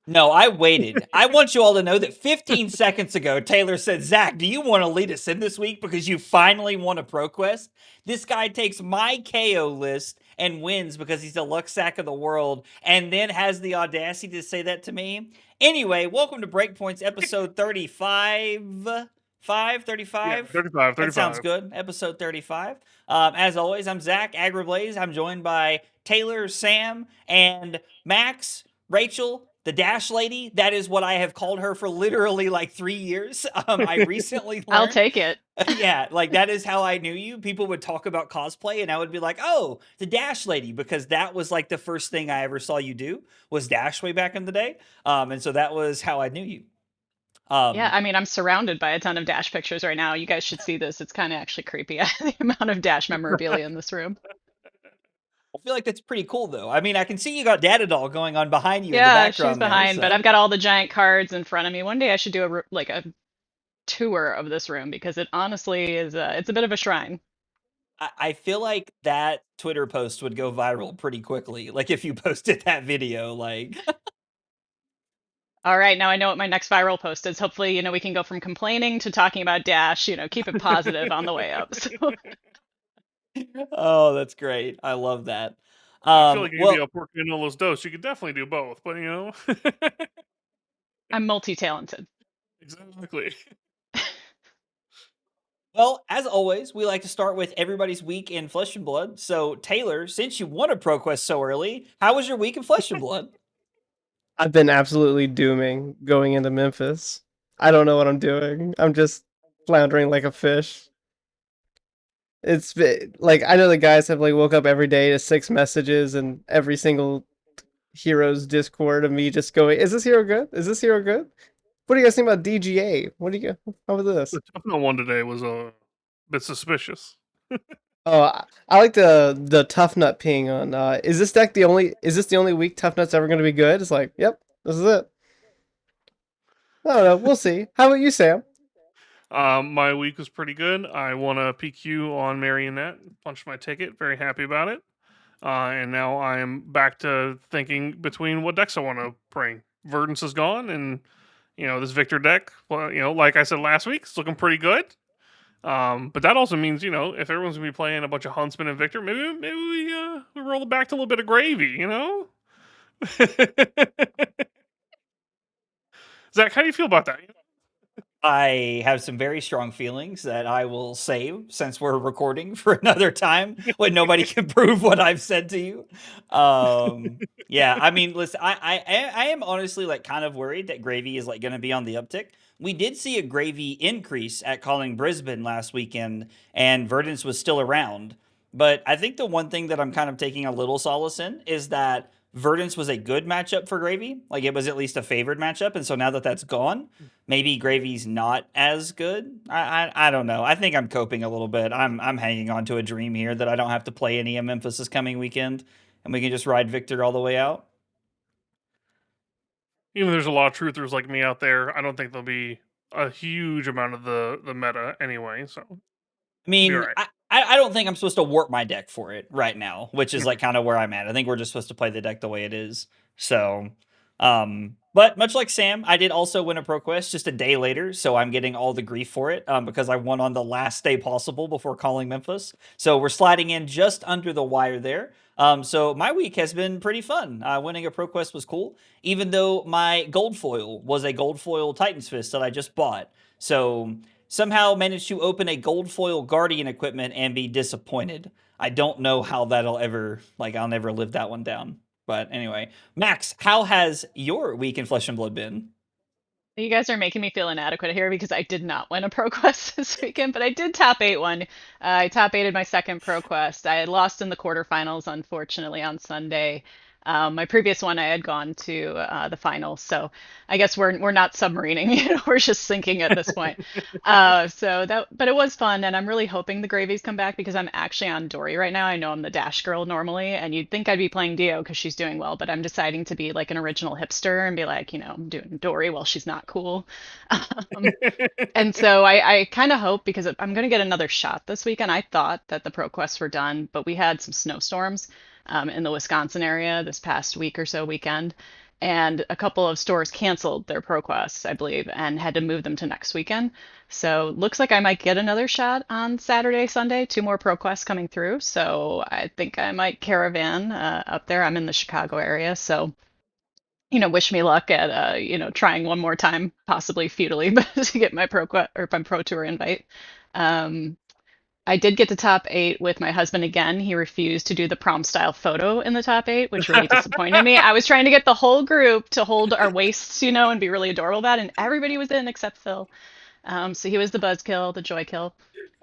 No, I waited. I want you all to know that 15 seconds ago, Taylor said, Zach, do you want to lead us in this week because you finally won a ProQuest? This guy takes my KO list and wins because he's the luck sack of the world, and then has the audacity to say that to me. Anyway, welcome to Breakpoints episode 35. 35? 35, That sounds 35. good. Episode 35. As always, I'm Zach, Agriblaze. I'm joined by Taylor, Sam, and Max. Rachel, the Dash Lady, that is what I have called her for literally like 3 years. I recently I'll learned. take it. Yeah, like that is how I knew you. People would talk about cosplay, and I would be like, "Oh, the Dash Lady," because that was like the first thing I ever saw you do was Dash way back in the day. And so that was how I knew you. Yeah, I mean, I'm surrounded by a ton of Dash pictures right now. You guys should see this. It's kind of actually creepy, the amount of Dash memorabilia in this room. I feel like that's pretty cool, though. I mean, I can see you got Data Doll going on behind you in the Yeah, she's background there. behind, but So. I've got all the giant cards in front of me. One day I should do like a tour of this room because it honestly is it's a bit of a shrine. I feel like that Twitter post would go viral pretty quickly. Like if you posted that video, like. All right, now I know what my next viral post is. Hopefully, we can go from complaining to talking about Dash, keep it positive on the way up. So. Oh, that's great. I love that. I feel like you could be Well, a pork and all those dose. You could definitely do both, but I'm multi-talented. exactly. well, as always, we like to start with everybody's week in Flesh and Blood. So, Taylor, since you won a ProQuest so early, how was your week in Flesh and Blood? I've been absolutely dooming going into Memphis. I don't know what I'm doing. I'm just floundering like a fish. It's like I know the guys have like woke up every day to 6 messages and every single hero's Discord of me just going, "Is this hero good? Is this hero good? What do you guys think about DGA? What do you how about this?" The tough nut one today was a bit suspicious. Oh, I like the tough nut ping on. Is this deck the only? Is this the only week tough nut's ever going to be good? It's like, yep, this is it. I don't know. We'll see. How about you, Sam? My week was pretty good. I won a PQ on Marionette, punched my ticket, very happy about it. And now I am back to thinking between what decks I want to bring. Verdance is gone, and this Victor deck, well, like I said last week, it's looking pretty good. But that also means, if everyone's gonna be playing a bunch of Huntsman and Victor, maybe we roll it back to a little bit of gravy, Zach, how do you feel about that? I have some very strong feelings that I will save since we're recording for another time when nobody can prove what I've said to you. Yeah, I mean, listen, I am honestly like kind of worried that gravy is like going to be on the uptick. We did see a gravy increase at Calling Brisbane last weekend, and Verdance was still around. But I think the one thing that I'm kind of taking a little solace in is that Verdance was a good matchup for Gravy. Like it was at least a favored matchup, and so now that that's gone, maybe Gravy's not as good. I don't know. I think I'm coping a little bit. I'm hanging on to a dream here that I don't have to play any of Memphis this coming weekend, and we can just ride Victor all the way out. Even there's a lot of truthers like me out there, I don't think there'll be a huge amount of the meta anyway. So I mean, right. I don't think I'm supposed to warp my deck for it right now, which is like kind of where I'm at. I think we're just supposed to play the deck the way it is. So, but much like Sam, I did also win a ProQuest just a day later, so I'm getting all the grief for it because I won on the last day possible before calling Memphis. So we're sliding in just under the wire there. So my week has been pretty fun. Winning a ProQuest was cool, even though my gold foil was a gold foil Titan's Fist that I just bought. So somehow managed to open a gold foil Guardian equipment and be disappointed. I don't know how that'll ever, like, I'll never live that one down. But anyway, Max, how has your week in Flesh and Blood been? You guys are making me feel inadequate here because I did not win a ProQuest this weekend, but I did top eight one. I top eighted my second ProQuest. I had lost in the quarterfinals, unfortunately, on Sunday. My previous one, I had gone to the finals, so I guess we're not submarining. We're just sinking at this point. But it was fun, and I'm really hoping the gravies come back because I'm actually on Dori right now. I know I'm the Dash girl normally, and you'd think I'd be playing Dio because she's doing well, but I'm deciding to be like an original hipster and be like, I'm doing Dori while she's not cool. And so I kind of hope because I'm going to get another shot this weekend. I thought that the ProQuests were done, but we had some snowstorms in the Wisconsin area this past week or so weekend. and a couple of stores canceled their ProQuests, I believe, and had to move them to next weekend. So looks like I might get another shot on Saturday, Sunday. 2 more ProQuests coming through. So I think I might caravan up there. I'm in the Chicago area, so wish me luck at trying one more time, possibly futilely, but to get my ProQuest or my Pro Tour invite. Um, I did get to top 8 with my husband again. He refused to do the prom style photo in the top 8, which really disappointed me. I was trying to get the whole group to hold our waists, and be really adorable about it, and everybody was in except Phil. So he was the buzzkill, the joy kill.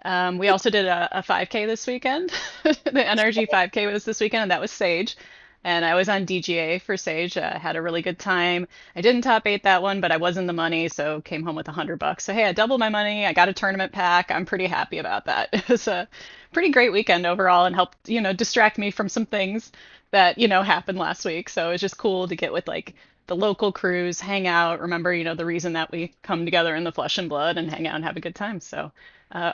We also did a 5K this weekend. The NRG 5K was this weekend, and that was Sage. And I was on DGA for Sage. Had a really good time. I didn't top 8 that one, but I was in the money, so came home with $100. So hey, I doubled my money. I got a tournament pack. I'm pretty happy about that. It was a pretty great weekend overall, and helped distract me from some things that happened last week. So it was just cool to get with like the local crews, hang out. Remember, the reason that we come together in the Flesh and Blood and hang out and have a good time. So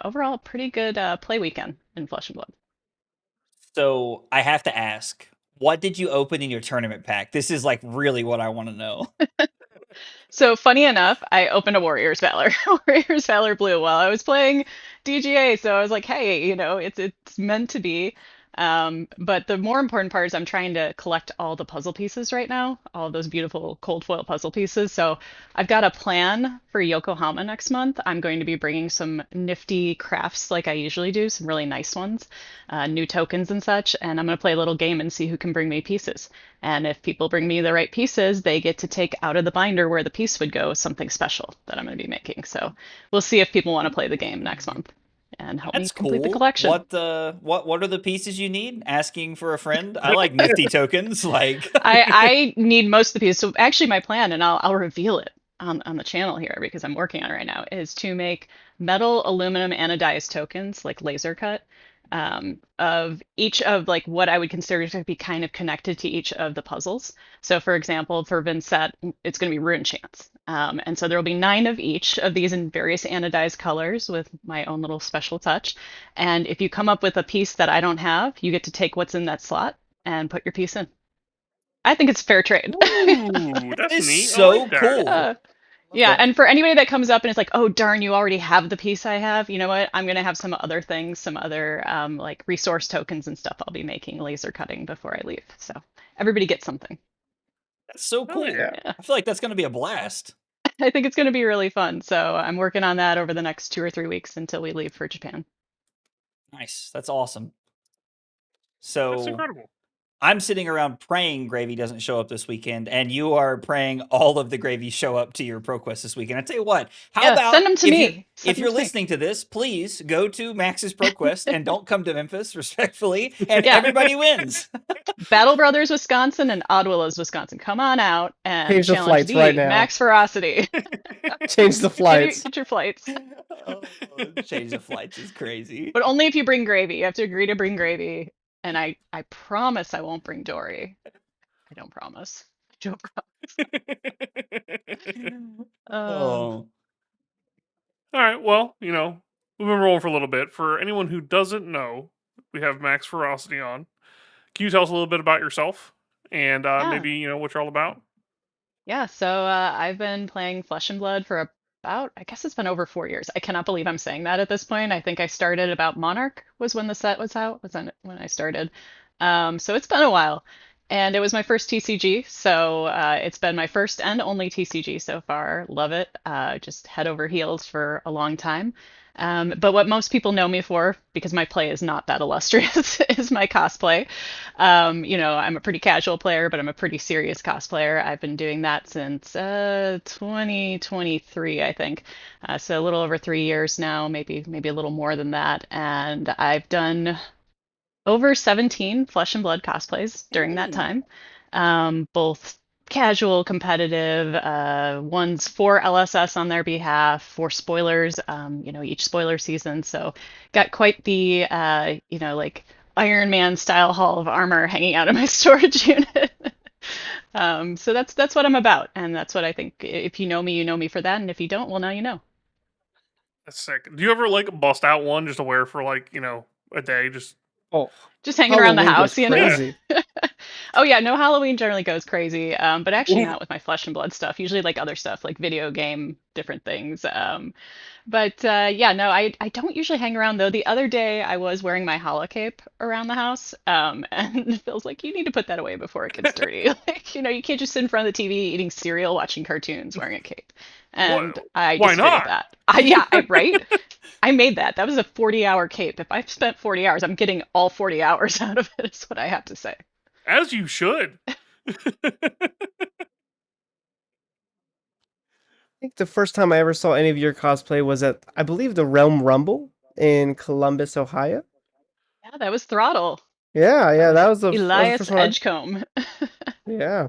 overall, pretty good play weekend in Flesh and Blood. So I have to ask, what did you open in your tournament pack? This is like really what I want to know. So funny enough, I opened a Warrior's Valor, Warrior's Valor Blue while I was playing DGA. So I was like, hey, it's meant to be. But the more important part is I'm trying to collect all the puzzle pieces right now, all of those beautiful cold foil puzzle pieces. So I've got a plan for Yokohama next month. I'm going to be bringing some nifty crafts like I usually do, some really nice ones, new tokens and such. And I'm going to play a little game and see who can bring me pieces. And if people bring me the right pieces, they get to take out of the binder where the piece would go something special that I'm going to be making. So we'll see if people want to play the game next month and help me complete the collection. What are the pieces you need? Asking for a friend? I like nifty tokens. Like I need most of the pieces. So actually my plan, and I'll reveal it on the channel here because I'm working on it right now, is to make metal, aluminum, anodized tokens, like laser cut, of each of like what I would consider to be kind of connected to each of the puzzles. So for example, for Vincent, it's going to be Ruin Chance. And so there will be 9 of each of these in various anodized colors with my own little special touch. And if you come up with a piece that I don't have, you get to take what's in that slot and put your piece in. I think it's fair trade. Ooh, that's neat. So I like that. cool. Yeah, and for anybody that comes up and it's like, oh darn, you already have the piece I have, you know what? I'm gonna have some other things, some other like resource tokens and stuff I'll be making laser cutting before I leave. So everybody gets something. That's so cool. yeah. I feel like that's gonna be a blast. I think it's gonna be really fun. So I'm working on that over the next 2 or 3 weeks until we leave for Japan. Nice. That's awesome. That's So incredible. I'm sitting around praying Gravy doesn't show up this weekend, and you are praying all of the Gravy show up to your ProQuest this weekend. I tell you what, how about send them to me. If you're listening to this, please go to Max's ProQuest and don't come to Memphis, respectfully, and everybody wins. Battle Brothers, Wisconsin, and Odd Willows, Wisconsin. Come on out and Change the challenge flights right now. Max Ferocity. Change the flights. Get your flights. Oh, change the flights is crazy. But only if you bring gravy. You have to agree to bring gravy. And I promise I won't bring Dori. I don't promise. I don't promise. Oh. All right. Well, we've been rolling for a little bit. For anyone who doesn't know, we have Max Ferocity on. Can you tell us a little bit about yourself and maybe what you're all about? Yeah. So I've been playing Flesh and Blood for about, I guess it's been over 4 years. I cannot believe I'm saying that at this point. I think I started about Monarch was when the set was out. Was when I started. So it's been a while. And it was my first TCG, so it's been my first and only TCG so far. Love it. Just head over heels for a long time. But what most people know me for, because my play is not that illustrious, is my cosplay. I'm a pretty casual player, but I'm a pretty serious cosplayer. I've been doing that since 2023, I think. So a little over 3 years now, maybe a little more than that. And I've done over 17 Flesh and Blood cosplays during that time, both casual, competitive, ones for LSS on their behalf, for spoilers, each spoiler season. So got quite the, like Iron Man style hall of armor hanging out in my storage unit. So that's what I'm about. And that's what I think. If you know me for that. And if you don't, well, now you know. That's sick. Do you ever bust out one just to wear for a day? Just Oh, Just hanging around the Halloween goes house, you know? crazy. Oh yeah, no, Halloween generally goes crazy, but actually not with my flesh and blood stuff. Usually like other stuff, like video game, different things. But yeah, no, I don't usually hang around though. The other day I was wearing my holocape around the house, and it feels like you need to put that away before it gets dirty. Like, you can't just sit in front of the TV eating cereal, watching cartoons, wearing a cape. And I Why disagree with not? that. Right? I made that. That was a 40-hour cape. If I've spent 40 hours, I'm getting all 40 hours out of it, is what I have to say. As you should. I think the first time I ever saw any of your cosplay was at, I believe, the Realm Rumble in Columbus, Ohio. Yeah, that was Throttle. Yeah, that was the Elias first one. Edgecombe. Yeah,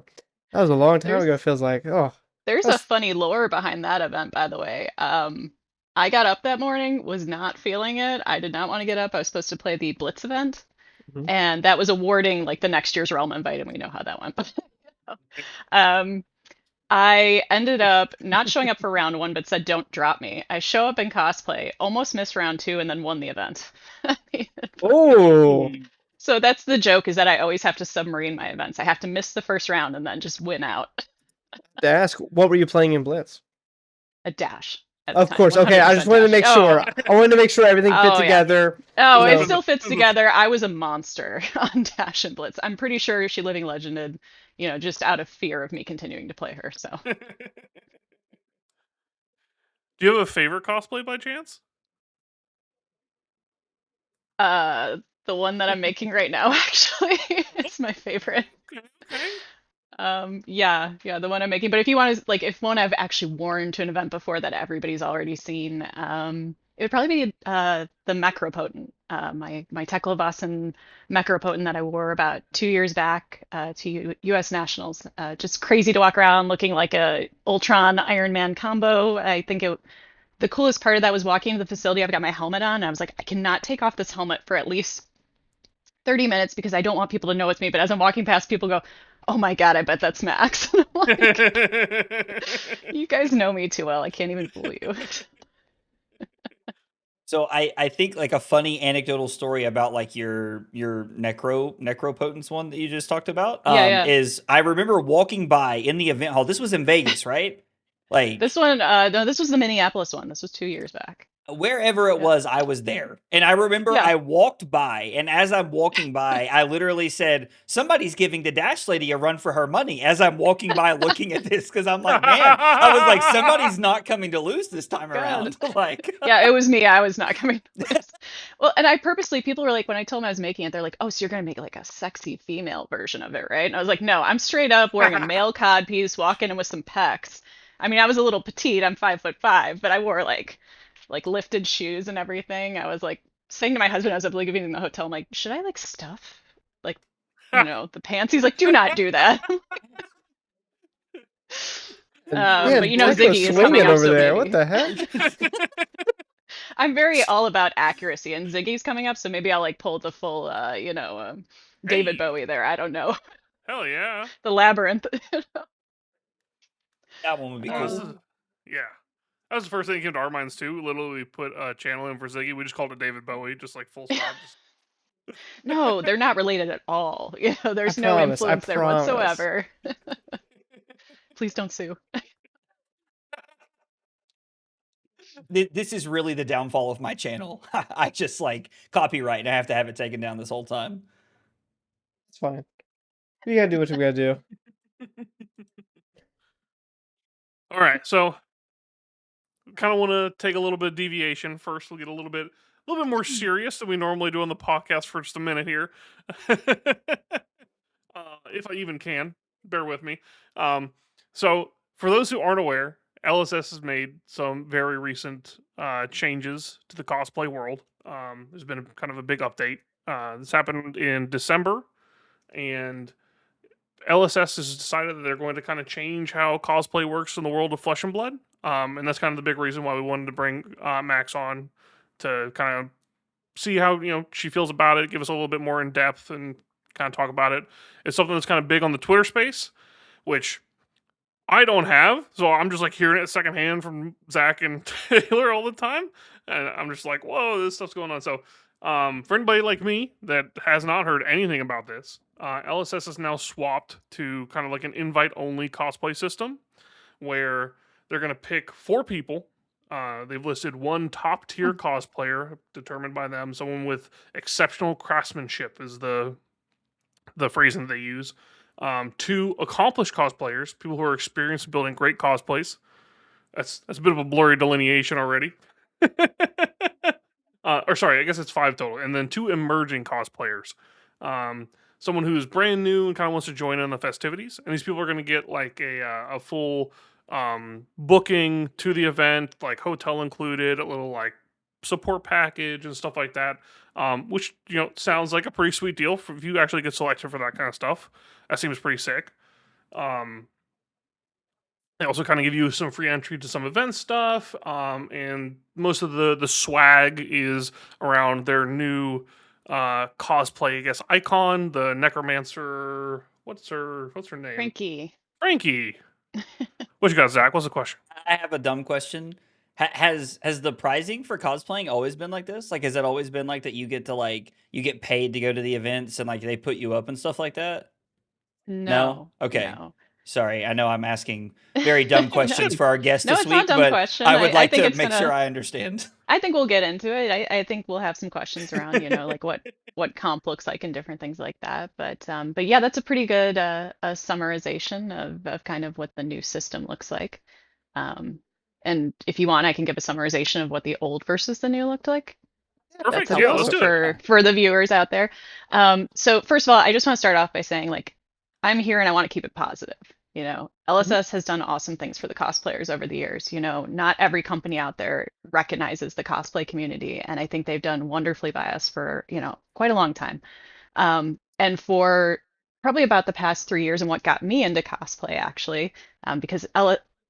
that was a long time There's ago. It feels like, oh, there's a that's funny lore behind that event, by the way. I got up that morning, was not feeling it. I did not want to get up. I was supposed to play the Blitz event, Mhm. and that was awarding like the next year's Realm Invite, and we know how that went. But um, I ended up not showing up for round one, but said, "Don't drop me." I show up in cosplay, almost missed round two, and then won the event. oh, So that's the joke, is that I always have to submarine my events. I have to miss the first round and then just win out. to ask, what were you playing in Blitz? A dash at the Of time. course, okay. I 100% just wanted to dash. make sure. I wanted to make sure everything fit Oh, yeah. together. Oh, You it know. still fits together. I was a monster on Dash and Blitz. I'm pretty sure she living legended, just out of fear of me continuing to play her. So, Do you have a favorite cosplay by chance? the one that I'm making right now actually is my favorite. Okay. Yeah, the one I'm making. But if you want to, like, if one I've actually worn to an event before that everybody's already seen, it would probably be the Macropotent, my Teklevasen Macropotent that I wore about 2 years back to U.S. Nationals. Just crazy to walk around looking like a Ultron Iron Man combo. I think the coolest part of that was walking into the facility. I've got my helmet on, and I was like, I cannot take off this helmet for at least 30 minutes because I don't want people to know it's me. But as I'm walking past, people go, "Oh my God, I bet that's Max." And I'm like, you guys know me too well. I can't even fool you. So I think like a funny anecdotal story about like your necropotence one that you just talked about Yeah. is I remember walking by in the event hall. This was in Vegas, right? Like This one, no, this was the Minneapolis one. This was 2 years back. wherever it Yeah. was, I was there. And I remember Yeah. I walked by, and as I'm walking by, I literally said, "Somebody's giving the Dash Lady a run for her money," as I'm walking by looking at this, because I'm like, man, I was like, somebody's not coming to lose this time around. Like, Yeah, it was me. I was not coming to lose. Well, and I purposely, people were like, when I told them I was making it, they're like, "Oh, so you're gonna make like a sexy female version of it, right?" And I was like, "No, I'm straight up wearing a male codpiece, walking in with some pecs." I mean, I was a little petite. I'm 5'5", but I wore like lifted shoes and everything. I was like saying to my husband as I was leaving in the hotel, I'm like, "Should I like stuff like the pants?" He's like, "Do not do that." Man, But Deco's Ziggy is coming swinging up, over so there. maybe. What the heck? I'm very all about accuracy, and Ziggy's coming up, so maybe I'll like pull the full, David Hey. Bowie there. I don't know. Hell yeah. The labyrinth. that one would be cool. Yeah. That was the first thing that came to our minds too. Literally, we put a channel in for Ziggy. We just called it David Bowie, just like full stop. No, they're not related at all. There's I no promise, I influence there promise. whatsoever. Please don't sue. This is really the downfall of my channel. I just like copyright, and I have to have it taken down this whole time. It's fine. We gotta do what we gotta do. All right, so kind of want to take a little bit of deviation first. We'll get a little bit more serious than we normally do on the podcast for just a minute here, if I even can. Bear with me. So for those who aren't aware, LSS has made some very recent changes to the cosplay world. There's been kind of a big update. This happened in December, and LSS has decided that they're going to kind of change how cosplay works in the world of Flesh and Blood. And that's kind of the big reason why we wanted to bring Max on to kind of see how she feels about it, give us a little bit more in depth, and kind of talk about it. It's something that's kind of big on the Twitter space, which I don't have, so I'm just like hearing it secondhand from Zack and Taylor all the time, and I'm just like, whoa, this stuff's going on. So For anybody like me that has not heard anything about this, LSS has now swapped to kind of like an invite-only cosplay system, where they're going to pick 4 people. They've listed one top-tier cosplayer determined by them, someone with exceptional craftsmanship is the phrasing that they use. 2 accomplished cosplayers, people who are experienced building great cosplays. That's a bit of a blurry delineation already. Or sorry, I guess it's 5 total, and then 2 emerging cosplayers. Someone who's brand new and kind of wants to join in the festivities, and these people are going to get like a full booking to the event, like hotel included, a little like support package and stuff like that. Which sounds like a pretty sweet deal if you actually get selected for that kind of stuff. That seems pretty sick. They also kind of give you some free entry to some event stuff, and most of the swag is around their new cosplay, I guess, icon, the necromancer. What's her name? Frankie. What you got, Zach? What's the question? I have a dumb question. Has the pricing for cosplaying always been like this? Like, has it always been like that? You get paid to go to the events and like they put you up and stuff like that? No. Okay. No. Sorry, I know I'm asking very dumb questions for our guest No, this it's not week, a dumb but question. I would I like think to it's make gonna- sure I understand. I think we'll get into it. I think we'll have some questions around, like what comp looks like and different things like that. But yeah, that's a pretty good a summarization of kind of what the new system looks like. And if you want, I can give a summarization of what the old versus the new looked like. Perfect. That's Yeah, helpful let's do it. for the viewers out there. So first of all, I just want to start off by saying, like, I'm here and I want to keep it positive. LSS has done awesome things for the cosplayers over the years. Not every company out there recognizes the cosplay community, and I think they've done wonderfully by us for, quite a long time. And for probably about the past 3 years, and what got me into cosplay actually, because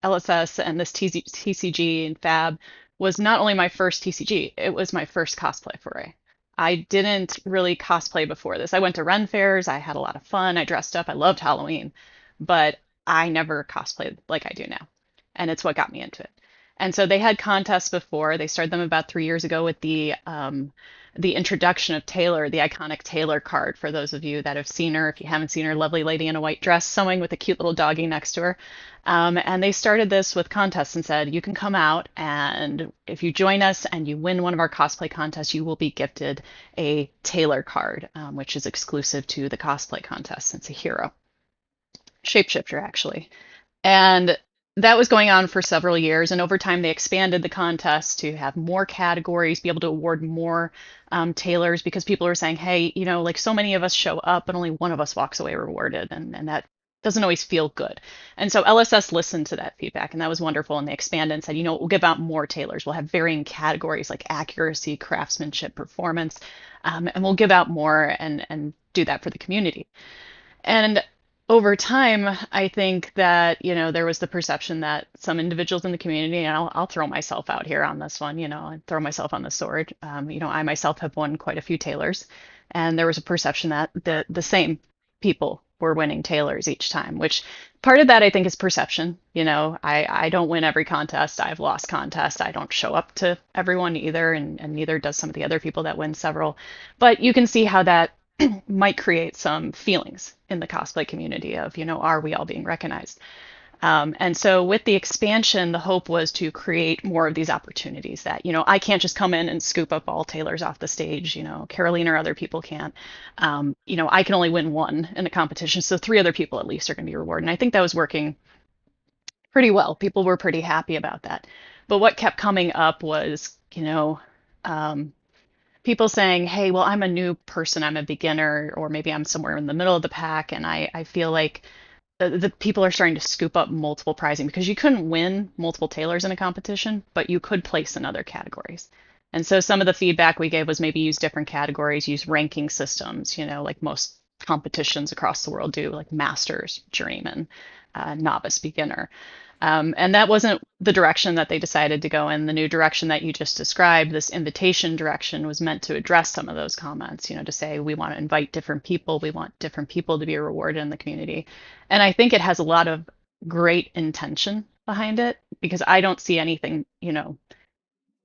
LSS and this TCG and FAB was not only my first TCG, it was my first cosplay foray. I didn't really cosplay before this. I went to Ren fairs, I had a lot of fun, I dressed up, I loved Halloween, but I never cosplayed like I do now. And it's what got me into it. And so they had contests before. They started them about 3 years ago with the introduction of Taylor, the iconic Taylor card. For those of you that have seen her, if you haven't seen her, lovely lady in a white dress sewing with a cute little doggie next to her. And they started this with contests and said, you can come out, and if you join us and you win one of our cosplay contests, you will be gifted a Taylor card, which is exclusive to the cosplay contest. It's a hero. Shapeshifter, actually. And that was going on for several years. And over time, they expanded the contest to have more categories, be able to award more tailors, because people were saying, hey, like so many of us show up, but only one of us walks away rewarded. And that doesn't always feel good. And so LSS listened to that feedback, and that was wonderful. And they expanded and said, we'll give out more tailors. We'll have varying categories like accuracy, craftsmanship, performance, and we'll give out more and do that for the community. And over time, I think that, there was the perception that some individuals in the community, and I'll throw myself out here on this one, and throw myself on the sword. I myself have won quite a few tailors, and there was a perception that the same people were winning tailors each time, which part of that I think is perception. I don't win every contest. I've lost contests. I don't show up to everyone either, and neither does some of the other people that win several. But you can see how that might create some feelings in the cosplay community of, are we all being recognized? And so with the expansion, the hope was to create more of these opportunities that, I can't just come in and scoop up all tailors off the stage, Caroline or other people can't. I can only win one in a competition, so 3 other people at least are going to be rewarded. And I think that was working pretty well. People were pretty happy about that. But what kept coming up was, people saying, hey, well, I'm a new person, I'm a beginner, or maybe I'm somewhere in the middle of the pack, and I feel like the people are starting to scoop up multiple prizing, because you couldn't win multiple tailors in a competition, but you could place in other categories. And so some of the feedback we gave was maybe use different categories, use ranking systems, like most competitions across the world do, like masters, journeyman, novice, beginner. And that wasn't the direction that they decided to go in. The new direction that you just described, this invitation direction, was meant to address some of those comments, to say we want to invite different people, we want different people to be rewarded in the community. And I think it has a lot of great intention behind it, because I don't see anything,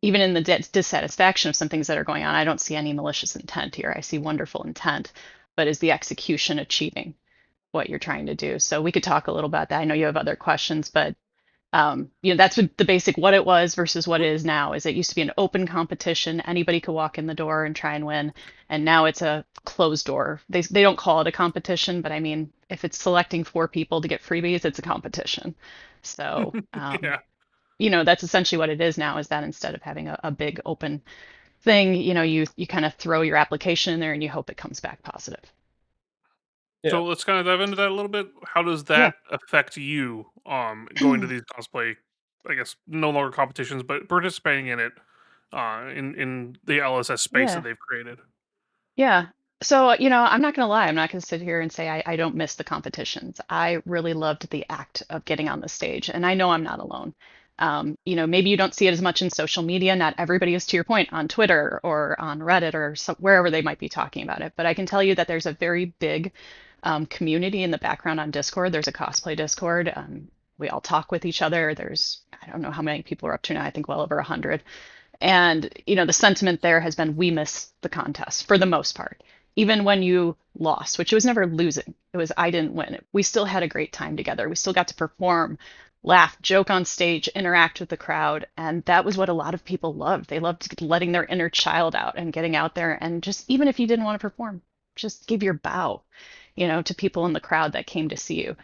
even in the dissatisfaction of some things that are going on, I don't see any malicious intent here. I see wonderful intent, but is the execution achieving what you're trying to do? So we could talk a little about that. I know you have other questions, but that's the basic what it was versus what it is now. Is it used to be an open competition, anybody could walk in the door and try and win, and now it's a closed door. They don't call it a competition, but I mean, if it's selecting 4 people to get freebies, it's a competition. So Yeah. that's essentially what it is now. Is that instead of having a big open thing, you kind of throw your application in there and you hope it comes back positive. Yeah. So let's kind of dive into that a little bit. How does Yeah. that affect you going to these cosplay, I guess, no longer competitions, but participating in it in the LSS space Yeah. that they've created? Yeah. So, I'm not going to lie. I'm not going to sit here and say I don't miss the competitions. I really loved the act of getting on the stage, and I know I'm not alone. Maybe you don't see it as much in social media. Not everybody is, to your point, on Twitter or on Reddit or wherever they might be talking about it. But I can tell you that there's a very big community in the background on Discord. There's a cosplay Discord. We all talk with each other. I don't know how many people are up to now. I think well over 100. And, the sentiment there has been we miss the contest for the most part. Even when you lost, which it was never losing, it was I didn't win. We still had a great time together. We still got to perform, laugh, joke on stage, interact with the crowd. And that was what a lot of people loved. They loved letting their inner child out and getting out there. And just even if you didn't want to perform, just give your bow, to people in the crowd that came to see you.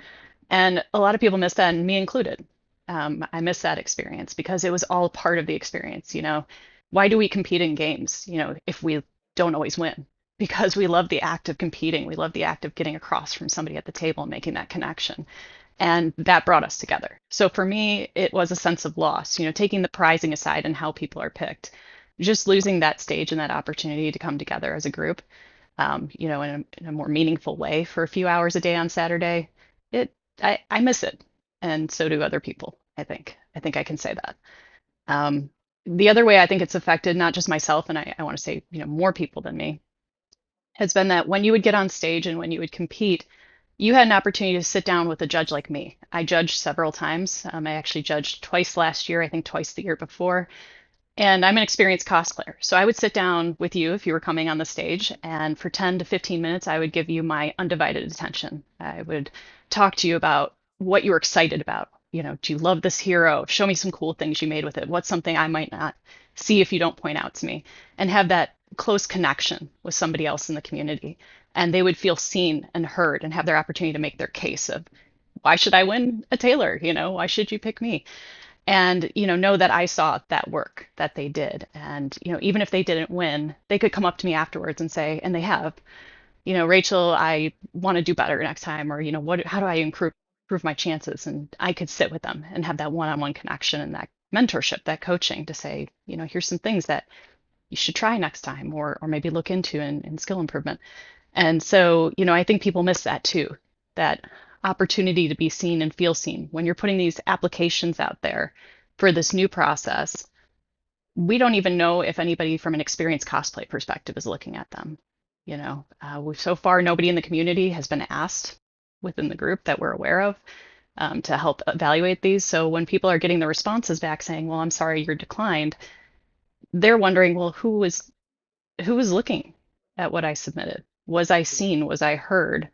And a lot of people miss that, and me included. I miss that experience because it was all part of the experience. Why do we compete in games, if we don't always win? Because we love the act of competing. We love the act of getting across from somebody at the table and making that connection. And that brought us together. So for me, it was a sense of loss, taking the prizing aside and how people are picked, just losing that stage and that opportunity to come together as a group, in a more meaningful way for a few hours a day on Saturday. I miss it, and so do other people. I think I can say that. The other way I think it's affected not just myself, and I want to say more people than me, has been that when you would get on stage and when you would compete, you had an opportunity to sit down with a judge like me. I judged several times. I actually judged twice last year, I think twice the year before. And I'm an experienced cosplayer. So I would sit down with you if you were coming on the stage, and for 10 to 15 minutes, I would give you my undivided attention. I would talk to you about what you were excited about. Do you love this hero? Show me some cool things you made with it. What's something I might not see if you don't point out to me? And have that close connection with somebody else in the community. And they would feel seen and heard and have their opportunity to make their case of why should I win a Taylor? Why should you pick me? And know that I saw that work that they did. And even if they didn't win, they could come up to me afterwards and say, and they have, Rachel, I want to do better next time, or how do I improve my chances? And I could sit with them and have that one-on-one connection and that mentorship, that coaching to say, here's some things that you should try next time, or maybe look into in skill improvement. And so I think people miss that too, that opportunity to be seen and feel seen when you're putting these applications out there for this new process. We don't even know if anybody from an experienced cosplay perspective is looking at them. So far nobody in the community has been asked within the group that we're aware of to help evaluate these. So when people are getting the responses back saying, well, I'm sorry you're declined, they're wondering, well, who was looking at what I submitted? Was I seen? Was I heard?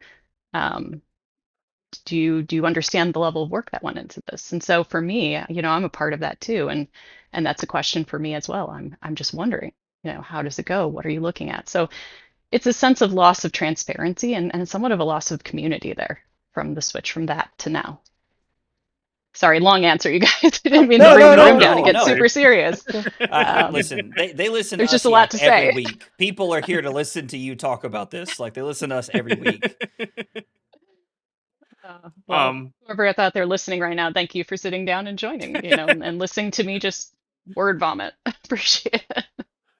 Do you understand the level of work that went into this? And so for me, I'm a part of that too, and that's a question for me as well. I'm just wondering, how does it go? What are you looking at? So it's a sense of loss of transparency and somewhat of a loss of community there from the switch from that to now. Sorry, long answer, you guys. I didn't mean to bring the room down and get super serious. Listen, they listen to There's us just a lot to every say. week. People are here to listen to you talk about this. Like, they listen to us every week. Well, whoever out there listening right now, thank you for sitting down and joining, and listening to me just word vomit. Appreciate it.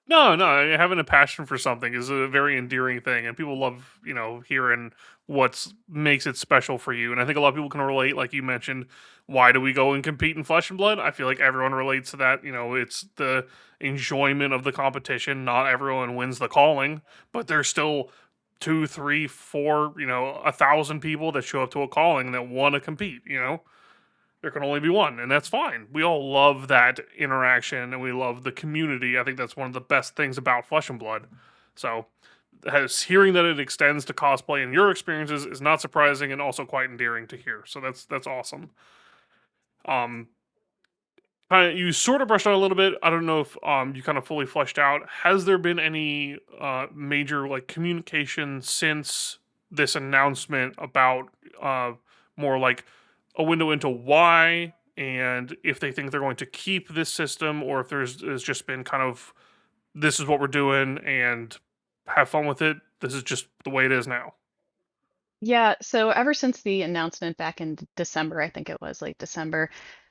No, having a passion for something is a very endearing thing, and people love, hearing what makes it special for you. And I think a lot of people can relate, like you mentioned. Why do we go and compete in Flesh and Blood? I feel like everyone relates to that. It's the enjoyment of the competition. Not everyone wins the calling, but there's still 2, 3, 4, 1,000 people that show up to a calling that want to compete. there can only be one, and that's fine. We all love that interaction, and we love the community. I think that's one of the best things about Flesh and Blood. So, hearing that it extends to cosplay and your experiences is not surprising, and also quite endearing to hear. So that's awesome. You sort of brushed on it a little bit. I don't know if you kind of fully fleshed out. Has there been any major like communication since this announcement about more like a window into why, and if they think they're going to keep this system, or if there's just been kind of, this is what we're doing and have fun with it. This is just the way it is now. Yeah, so ever since the announcement back in December, I think it was late December,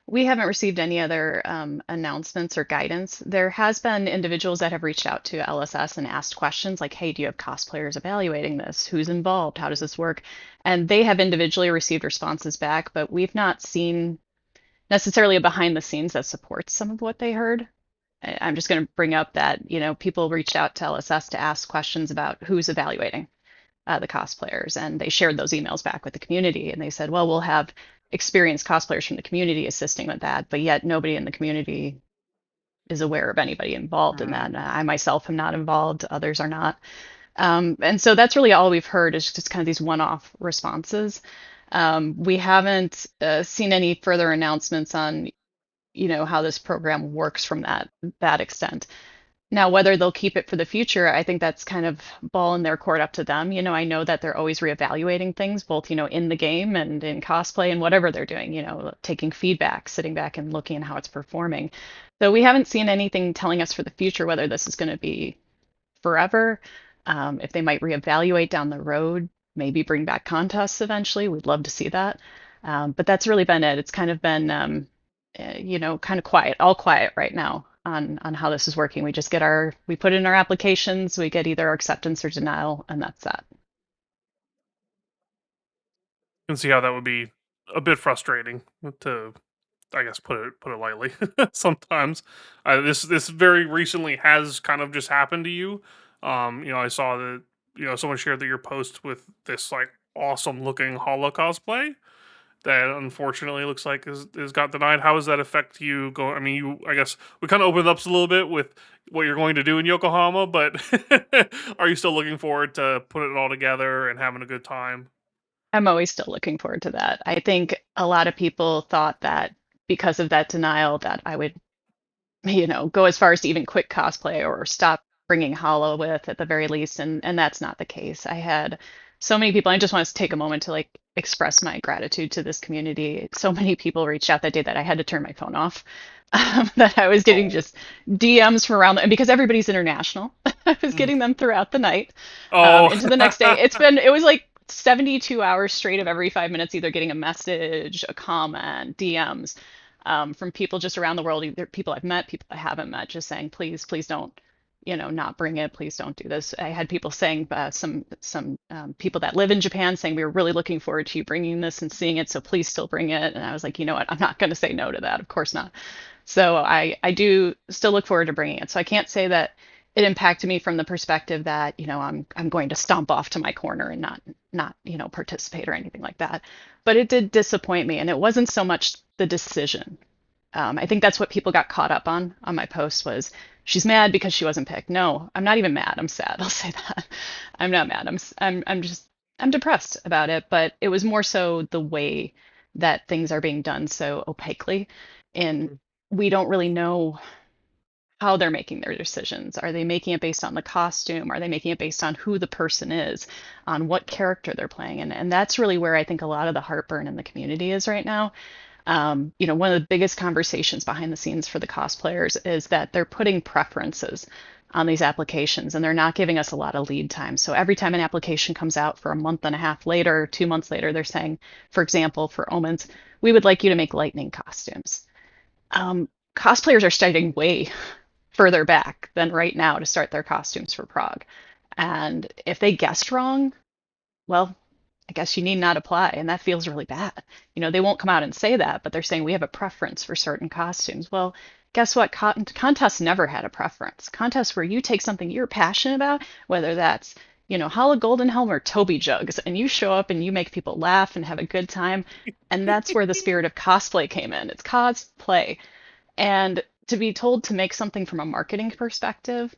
we haven't received any other announcements or guidance. There has been individuals that have reached out to LSS and asked questions like, hey, do you have cosplayers evaluating this? Who's involved? How does this work? And they have individually received responses back, but we've not seen necessarily a behind the scenes that supports some of what they heard. I'm just going to bring up that, people reached out to LSS to ask questions about who's evaluating the cosplayers, and they shared those emails back with the community, and they said, well, we'll have experienced cosplayers from the community assisting with that, but yet nobody in the community is aware of anybody involved in that. I myself am not involved, others are not. And so that's really all we've heard, is just kind of these one-off responses. We haven't seen any further announcements on, how this program works from that extent. Now, whether they'll keep it for the future, I think that's kind of ball in their court, up to them. I know that they're always reevaluating things, both, in the game and in cosplay and whatever they're doing, taking feedback, sitting back and looking at how it's performing. So we haven't seen anything telling us for the future whether this is going to be forever, if they might reevaluate down the road, maybe bring back contests eventually. We'd love to see that. But that's really been it. It's kind of been, kind of quiet, all quiet right now on how this is working. We just we put in our applications, we get either acceptance or denial, and that's that. You can see how that would be a bit frustrating, to, I guess, put it lightly. Sometimes this very recently has kind of just happened to you. I saw that someone shared that your post with this like awesome looking holo cosplay that unfortunately looks like is got denied. How does that affect you? I mean, I guess we kind of opened up a little bit with what you're going to do in Yokohama, but are you still looking forward to putting it all together and having a good time? I'm always still looking forward to that. I think a lot of people thought that because of that denial that I would, go as far as to even quit cosplay or stop bringing holo with, at the very least, and that's not the case. I had so many people. I just want to take a moment to like express my gratitude to this community. So many people reached out that day that I had to turn my phone off. That I was getting just DMs from around, and because everybody's international, I was getting them throughout the night, into the next day. It was like 72 hours straight of every 5 minutes, either getting a message, a comment, DMs, from people just around the world, either people I've met, people I haven't met, just saying, please don't, not bring it. Please don't do this. I had people saying, some people that live in Japan saying, we were really looking forward to you bringing this and seeing it, so please still bring it. And I was like, you know what? I'm not going to say no to that. Of course not. So I do still look forward to bringing it. So I can't say that it impacted me from the perspective that, I'm going to stomp off to my corner and not participate or anything like that. But it did disappoint me, and it wasn't so much the decision. I think that's what people got caught up on my post, was she's mad because she wasn't picked. No, I'm not even mad. I'm sad. I'll say that. I'm not mad. I'm depressed about it, but it was more so the way that things are being done so opaquely, and we don't really know how they're making their decisions. Are they making it based on the costume? Are they making it based on who the person is, on what character they're playing? And that's really where I think a lot of the heartburn in the community is right now. One of the biggest conversations behind the scenes for the cosplayers is that they're putting preferences on these applications, and they're not giving us a lot of lead time. So every time an application comes out for a month and a half later, 2 months later, they're saying, for example, for Omens, we would like you to make lightning costumes. Cosplayers are starting way further back than right now to start their costumes for Prague. And if they guessed wrong, well, I guess you need not apply, and that feels really bad. They won't come out and say that, but they're saying we have a preference for certain costumes. Well, guess what? Contests never had a preference. Contests where you take something you're passionate about, whether that's, Hala Golden Helm or Toby Jugs, and you show up and you make people laugh and have a good time. And that's where the spirit of cosplay came in. It's cosplay. And to be told to make something from a marketing perspective,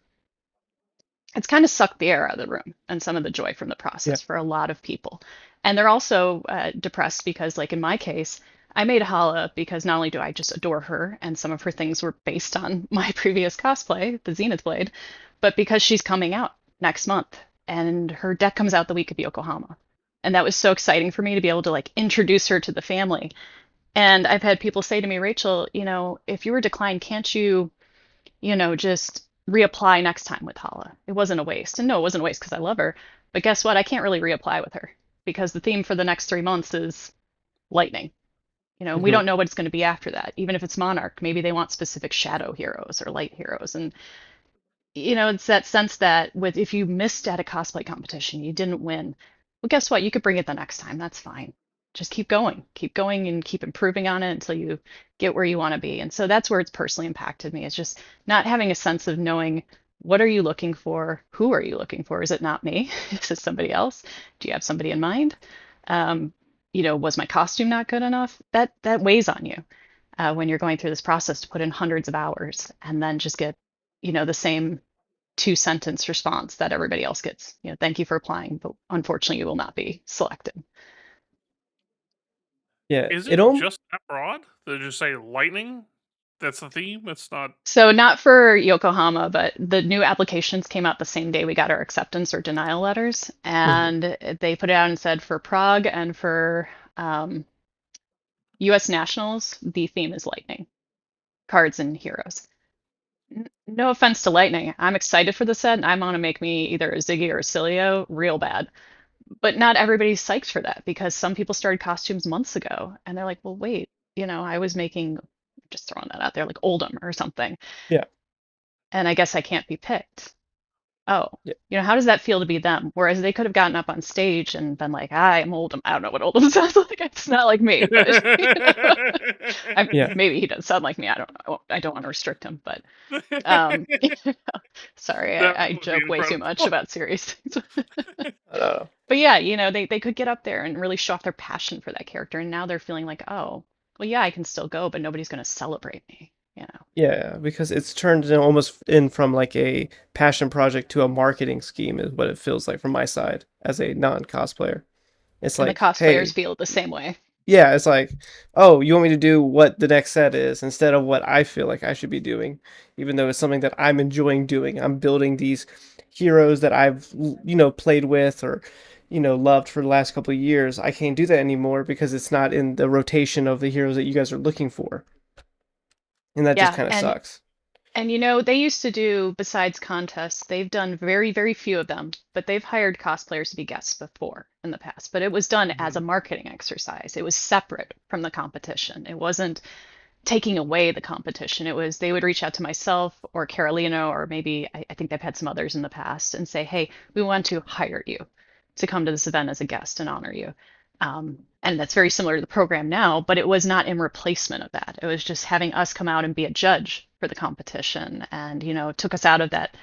it's kind of sucked the air out of the room and some of the joy from the process for a lot of people. And they're also depressed because, like in my case, I made Hala because not only do I just adore her, and some of her things were based on my previous cosplay, the Zenith Blade, but because she's coming out next month, and her deck comes out the week of Yokohama. And that was so exciting for me to be able to like introduce her to the family. And I've had people say to me, Rachel, if you were declined, can't you, just reapply next time with Hala? It wasn't a waste. And no, it wasn't a waste because I love her. But guess what? I can't really reapply with her because the theme for the next 3 months is lightning. We don't know what it's going to be after that. Even if it's Monarch, maybe they want specific shadow heroes or light heroes. And it's that sense that if you missed at a cosplay competition, you didn't win. Well, guess what? You could bring it the next time. That's fine. Just keep going and keep improving on it until you get where you want to be. And so that's where it's personally impacted me. It's just not having a sense of knowing what are you looking for? Who are you looking for? Is it not me? Is it somebody else? Do you have somebody in mind? Was my costume not good enough? That weighs on you when you're going through this process to put in hundreds of hours and then just get, the same 2-sentence response that everybody else gets. Thank you for applying, but unfortunately you will not be selected. Yeah. Is it just that broad? They just say lightning? That's the theme? It's not. So not for Yokohama, but the new applications came out the same day we got our acceptance or denial letters. And they put it out and said for Prague and for US Nationals, the theme is lightning. Cards and heroes. No offense to Lightning. I'm excited for the set, and I want to make me either a Ziggy or a Cilio real bad. But not everybody's psyched for that because some people started costumes months ago, and they're like, well, wait, I was making, just throwing that out there, like Oldham or something. Yeah. And I guess I can't be picked. Oh, Yeah. How does that feel to be them? Whereas they could have gotten up on stage and been like, I'm Oldham. I don't know what Oldham sounds like. It's not like me, but Yeah. maybe he does sound like me. I don't know. I don't want to restrict him, but sorry, I would be joke way too incredible. much about serious things. I don't know. But yeah, they could get up there and really show off their passion for that character, and now they're feeling like, oh, well, yeah, I can still go, but nobody's going to celebrate me. Yeah, because it's turned almost in from like a passion project to a marketing scheme is what it feels like from my side as a non-cosplayer. It's And like, the cosplayers hey, feel the same way. yeah, it's like, oh, you want me to do what the next set is instead of what I feel like I should be doing, even though it's something that I'm enjoying doing. I'm building these heroes that I've, played with or, loved for the last couple of years. I can't do that anymore because it's not in the rotation of the heroes that you guys are looking for. And that just kind of sucks. And they used to do, besides contests, they've done very, very few of them, but they've hired cosplayers to be guests before in the past. But it was done as a marketing exercise. It was separate from the competition. It wasn't taking away the competition. It was they would reach out to myself or Carolina, or maybe I think they've had some others in the past, and say, hey, we want to hire you to come to this event as a guest and honor you. And that's very similar to the program now, but it was not in replacement of that. It was just having us come out and be a judge for the competition, and took us out of that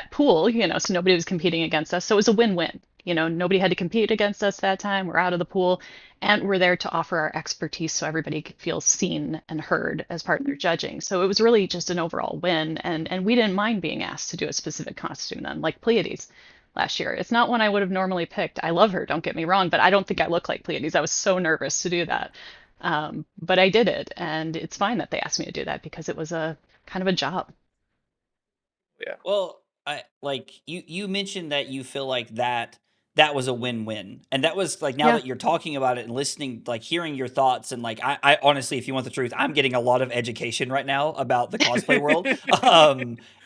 pool, so nobody was competing against us. So it was a win-win. Nobody had to compete against us that time. We're out of the pool, and we're there to offer our expertise so everybody could feel seen and heard as part of their judging. So it was really just an overall win, and we didn't mind being asked to do a specific costume then, like Playadez last year. It's not one I would have normally picked. I love her, don't get me wrong, but I don't think I look like Pleiades. I was so nervous to do that. But I did it, and it's fine that they asked me to do that because it was a kind of a job. Yeah. Well, you mentioned that you feel like that was a win-win. And that was like, now that you're talking about it and listening, like hearing your thoughts, and like I honestly, if you want the truth, I'm getting a lot of education right now about the cosplay world.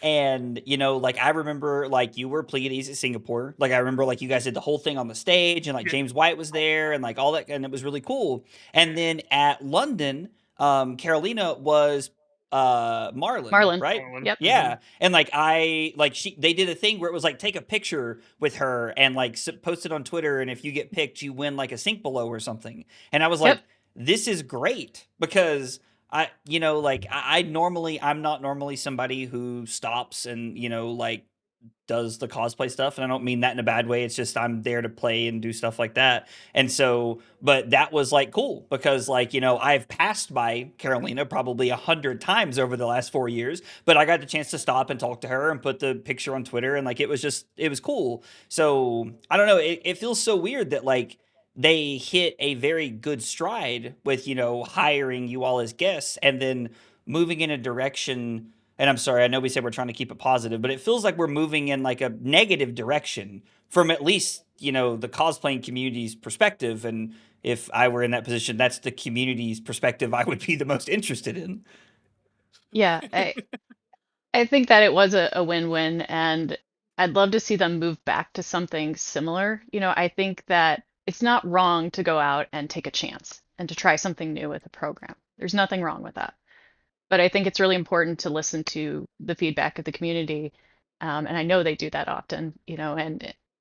And like I remember like you were Pleiades at Singapore. Like I remember like you guys did the whole thing on the stage, and like James White was there and like all that, and it was really cool. And then at London, Carolina was Marlon, right? Yep. Yeah. And like they did a thing where it was like take a picture with her and like post it on Twitter, and if you get picked you win like a sink below or something. And I was like, this is great, because I'm not normally somebody who stops and like does the cosplay stuff, and I don't mean that in a bad way. It's just I'm there to play and do stuff like that. And so, but that was like cool because like, I've passed by Carolina probably 100 times over the last 4 years, but I got the chance to stop and talk to her and put the picture on Twitter, and like it was cool. So I don't know, it feels so weird that like they hit a very good stride with hiring you all as guests and then moving in a direction. And I'm sorry, I know we said we're trying to keep it positive, but it feels like we're moving in like a negative direction from at least, the cosplaying community's perspective. And if I were in that position, that's the community's perspective I would be the most interested in. Yeah, I think that it was a win-win, and I'd love to see them move back to something similar. I think that it's not wrong to go out and take a chance and to try something new with a program. There's nothing wrong with that. But I think it's really important to listen to the feedback of the community, and I know they do that often,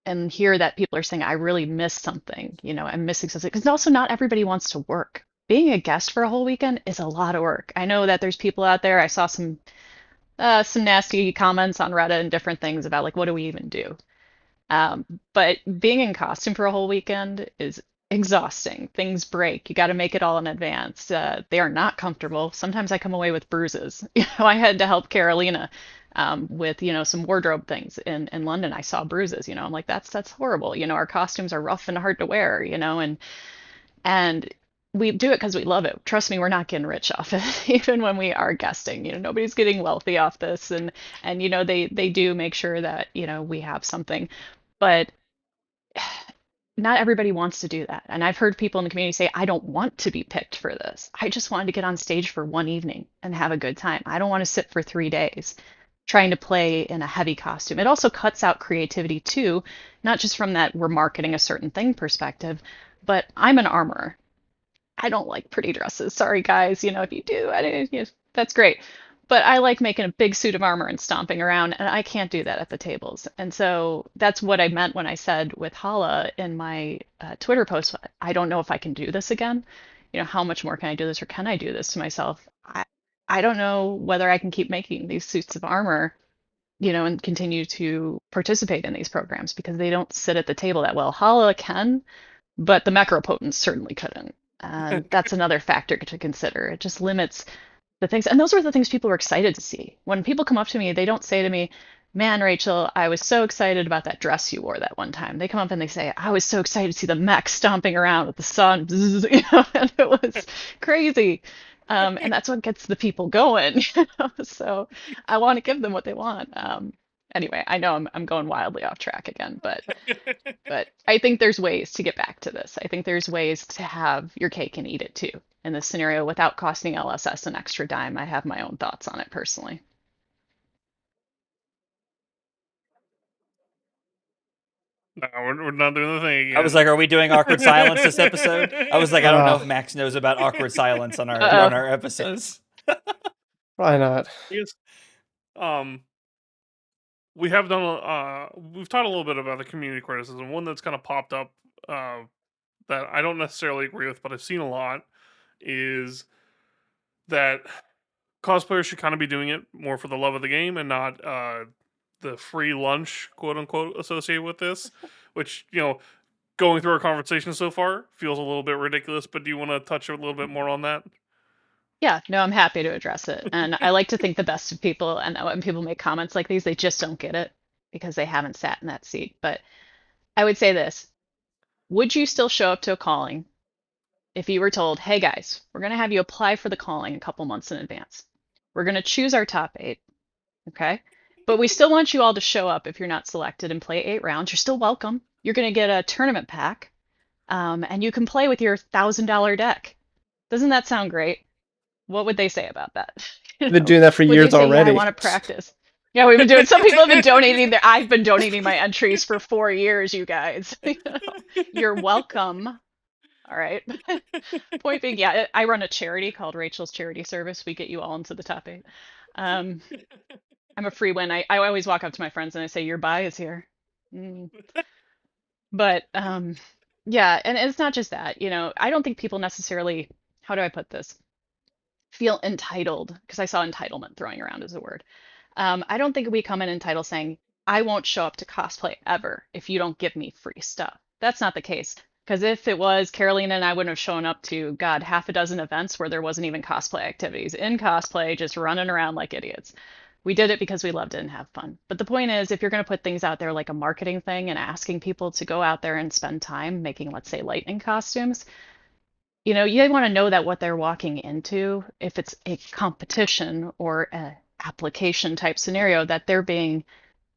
and hear that people are saying, I really missed something, I'm missing something. Because also not everybody wants to work. Being a guest for a whole weekend is a lot of work. I know that there's people out there. I saw some nasty comments on Reddit and different things about like, what do we even do? But being in costume for a whole weekend is exhausting. Things break. You got to make it all in advance. They are not comfortable. Sometimes I come away with bruises. I had to help Carolina with some wardrobe things in London. I saw bruises. I'm like, that's horrible. Our costumes are rough and hard to wear. And we do it because we love it. Trust me, we're not getting rich off it, even when we are guesting. Nobody's getting wealthy off this, and they do make sure that we have something, but not everybody wants to do that. And I've heard people in the community say, I don't want to be picked for this. I just wanted to get on stage for one evening and have a good time. I don't want to sit for 3 days trying to play in a heavy costume. It also cuts out creativity too, not just from that we're marketing a certain thing perspective, but I'm an armorer. I don't like pretty dresses. Sorry, guys. If you do, that's great. But I like making a big suit of armor and stomping around, and I can't do that at the tables. And so that's what I meant when I said with Hala in my Twitter post, I don't know if I can do this again. How much more can I do this, or can I do this to myself? I don't know whether I can keep making these suits of armor, and continue to participate in these programs because they don't sit at the table that well. Hala can, but the Macropotents certainly couldn't. And that's another factor to consider. It just limits the things. And those are the things people are excited to see. When people come up to me, they don't say to me, man, Rachel, I was so excited about that dress you wore that one time. They come up and they say, I was so excited to see the mech stomping around with the sun, and it was crazy. And that's what gets the people going. So I want to give them what they want. Anyway, I know I'm going wildly off track again, but I think there's ways to get back to this. I think there's ways to have your cake and eat it too in this scenario without costing LSS an extra dime. I have my own thoughts on it personally. No, we're not doing the thing again. I was like, are we doing awkward silence this episode? I was like, I don't know if Max knows about awkward silence on our episodes. Probably not. Yes. We have done. We've talked a little bit about the community criticism. One that's kind of popped up that I don't necessarily agree with, but I've seen a lot is that cosplayers should kind of be doing it more for the love of the game and not the free lunch, quote unquote, associated with this. Which going through our conversation so far feels a little bit ridiculous. But do you want to touch a little bit more on that? Yeah, no, I'm happy to address it. And I like to think the best of people, and when people make comments like these, they just don't get it because they haven't sat in that seat. But I would say this, would you still show up to a calling if you were told, hey guys, we're going to have you apply for the calling a couple months in advance. We're going to choose our top 8, okay? But we still want you all to show up if you're not selected and play 8 rounds. You're still welcome. You're going to get a tournament pack, and you can play with your $1,000 deck. Doesn't that sound great? What would they say about that? They've been doing that for Would years they say, already. Yeah, I want to practice. Yeah, we've been doing. Some people have been donating I've been donating my entries for 4 years, you guys. You're welcome. All right. Point being, yeah, I run a charity called Rachel's Charity Service. We get you all into the top 8. I'm a free win. I always walk up to my friends and I say, your buy is here. But yeah, and it's not just that. I don't think people necessarily, how do I put this, feel entitled, because I saw entitlement throwing around as a word. I don't think we come in entitled saying, I won't show up to cosplay ever if you don't give me free stuff. That's not the case. Because if it was, Carolina and I wouldn't have shown up to, God, half a dozen events where there wasn't even cosplay activities. In cosplay, just running around like idiots. We did it because we loved it and have fun. But the point is, if you're going to put things out there like a marketing thing and asking people to go out there and spend time making, let's say, lightning costumes, you want to know that what they're walking into, if it's a competition or a application type scenario, that they're being,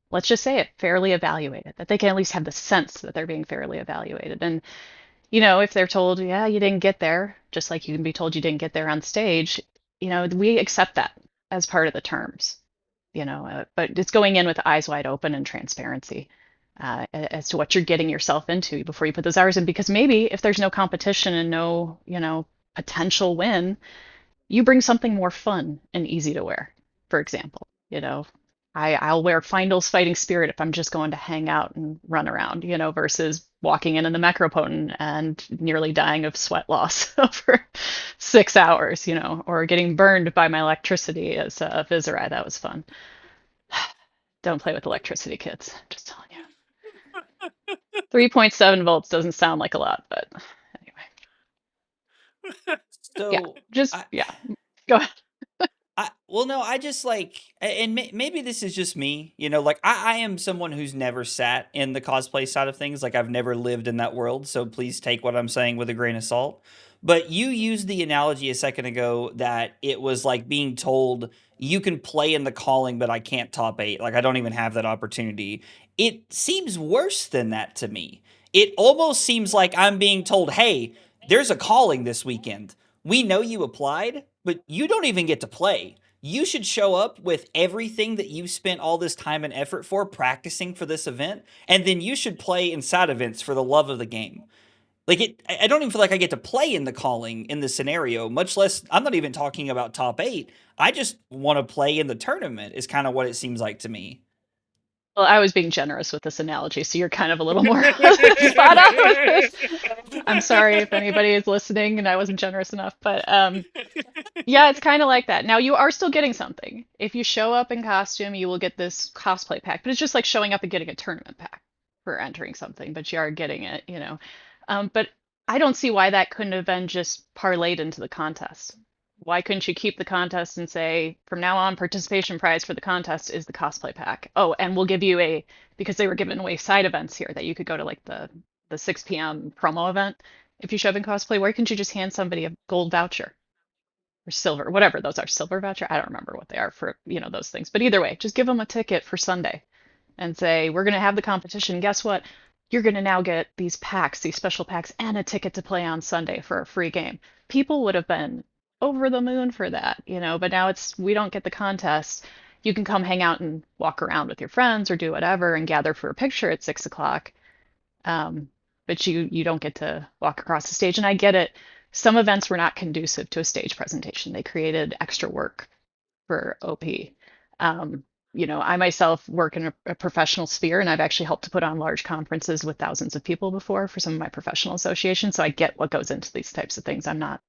let's just say it, fairly evaluated, that they can at least have the sense that they're being fairly evaluated. And, if they're told, yeah, you didn't get there, just like you can be told you didn't get there on stage, we accept that as part of the terms, but it's going in with eyes wide open and transparency as to what you're getting yourself into before you put those hours in. Because maybe if there's no competition and no, potential win, you bring something more fun and easy to wear. For example, I'll wear Findle's Fighting Spirit if I'm just going to hang out and run around, versus walking in the Macropotent and nearly dying of sweat loss for 6 hours, or getting burned by my electricity as a Viserai. That was fun. Don't play with electricity, kids. Just telling you. 3.7 volts doesn't sound like a lot, but anyway. So Go ahead. No, I just and maybe this is just me, I am someone who's never sat in the cosplay side of things. Like, I've never lived in that world, so please take what I'm saying with a grain of salt. But you used the analogy a second ago that it was like being told, you can play in the calling, but I can't top 8. Like, I don't even have that opportunity. It seems worse than that to me. It almost seems like I'm being told, hey, there's a calling this weekend. We know you applied, but you don't even get to play. You should show up with everything that you've spent all this time and effort for practicing for this event, and then you should play in side events for the love of the game. I don't even feel like I get to play in the calling in this scenario, much less, I'm not even talking about top 8. I just want to play in the tournament is kind of what it seems like to me. Well, I was being generous with this analogy, so you're kind of a little more spot on with this. I'm sorry if anybody is listening and I wasn't generous enough, but yeah, it's kind of like that. Now, you are still getting something. If you show up in costume, you will get this cosplay pack, but it's just like showing up and getting a tournament pack for entering something, but you are getting it, But I don't see why that couldn't have been just parlayed into the contest. Why couldn't you keep the contest and say, from now on, participation prize for the contest is the cosplay pack? Oh, and we'll give you because they were giving away side events here that you could go to, like the 6 p.m. promo event. If you show up in cosplay, why couldn't you just hand somebody a gold voucher or silver, whatever those are, silver voucher? I don't remember what they are for, those things. But either way, just give them a ticket for Sunday and say, we're going to have the competition. Guess what? You're going to now get these packs, these special packs, and a ticket to play on Sunday for a free game. People would have been over the moon for that, but now we don't get the contest. You can come hang out and walk around with your friends or do whatever and gather for a picture at 6 o'clock. But you don't get to walk across the stage. And I get it. Some events were not conducive to a stage presentation. They created extra work for OP. I myself work in a professional sphere, and I've actually helped to put on large conferences with thousands of people before for some of my professional associations. So I get what goes into these types of things. I'm not,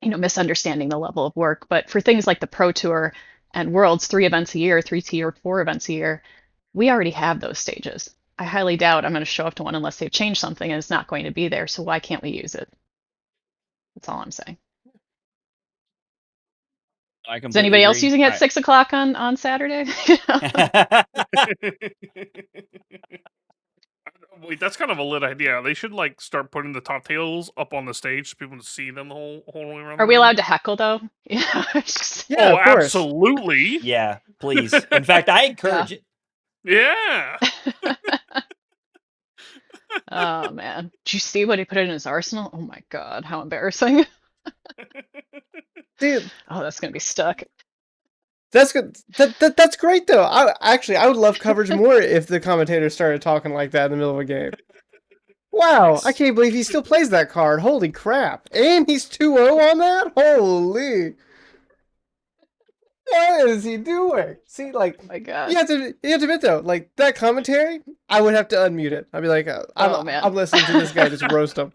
misunderstanding the level of work. But for things like the Pro Tour and Worlds, 3 events a year, 3 tier 4 events a year, we already have those stages. I highly doubt I'm going to show up to one unless they've changed something and it's not going to be there. So why can't we use it? That's all I'm saying. Is anybody else using it at 6 o'clock on Saturday? Wait, that's kind of a lit idea. They should start putting the top tails up on the stage so people can see them the whole way around. Are we allowed to heckle though? Yeah, oh, absolutely. Yeah, please. In fact, I encourage it. Yeah. Oh man, did you see what he put in his arsenal? Oh my god, how embarrassing! Dude, oh, that's gonna be stuck. That's good. That's great though. I would love coverage more if the commentator started talking like that in the middle of a game. Wow, I can't believe he still plays that card. Holy crap! And he's 2-0 on that. Holy! What is he doing? See, oh my god, you have to admit though, that commentary, I would have to unmute it. I'd be like, I'm listening to this guy just roast him.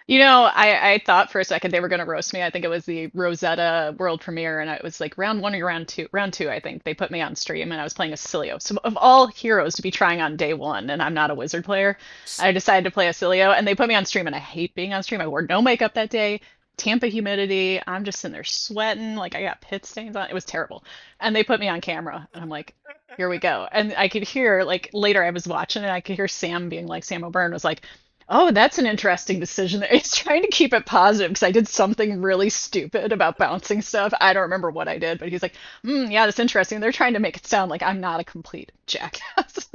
I thought for a second they were going to roast me. I think it was the Rosetta world premiere, and it was like round one or round two, I think. They put me on stream, and I was playing a Cilio. So of all heroes to be trying on day one, and I'm not a wizard player, I decided to play a Cilio, and they put me on stream, and I hate being on stream. I wore no makeup that day, Tampa humidity. I'm just sitting there sweating, like I got pit stains on. It was terrible. And they put me on camera, and I'm like, here we go. And I could hear, like, later I was watching it, I could hear Sam being like, Sam O'Byrne was like, oh, that's an interesting decision there. He's trying to keep it positive because I did something really stupid about bouncing stuff. I don't remember what I did, but he's like, yeah, that's interesting. They're trying to make it sound like I'm not a complete jackass.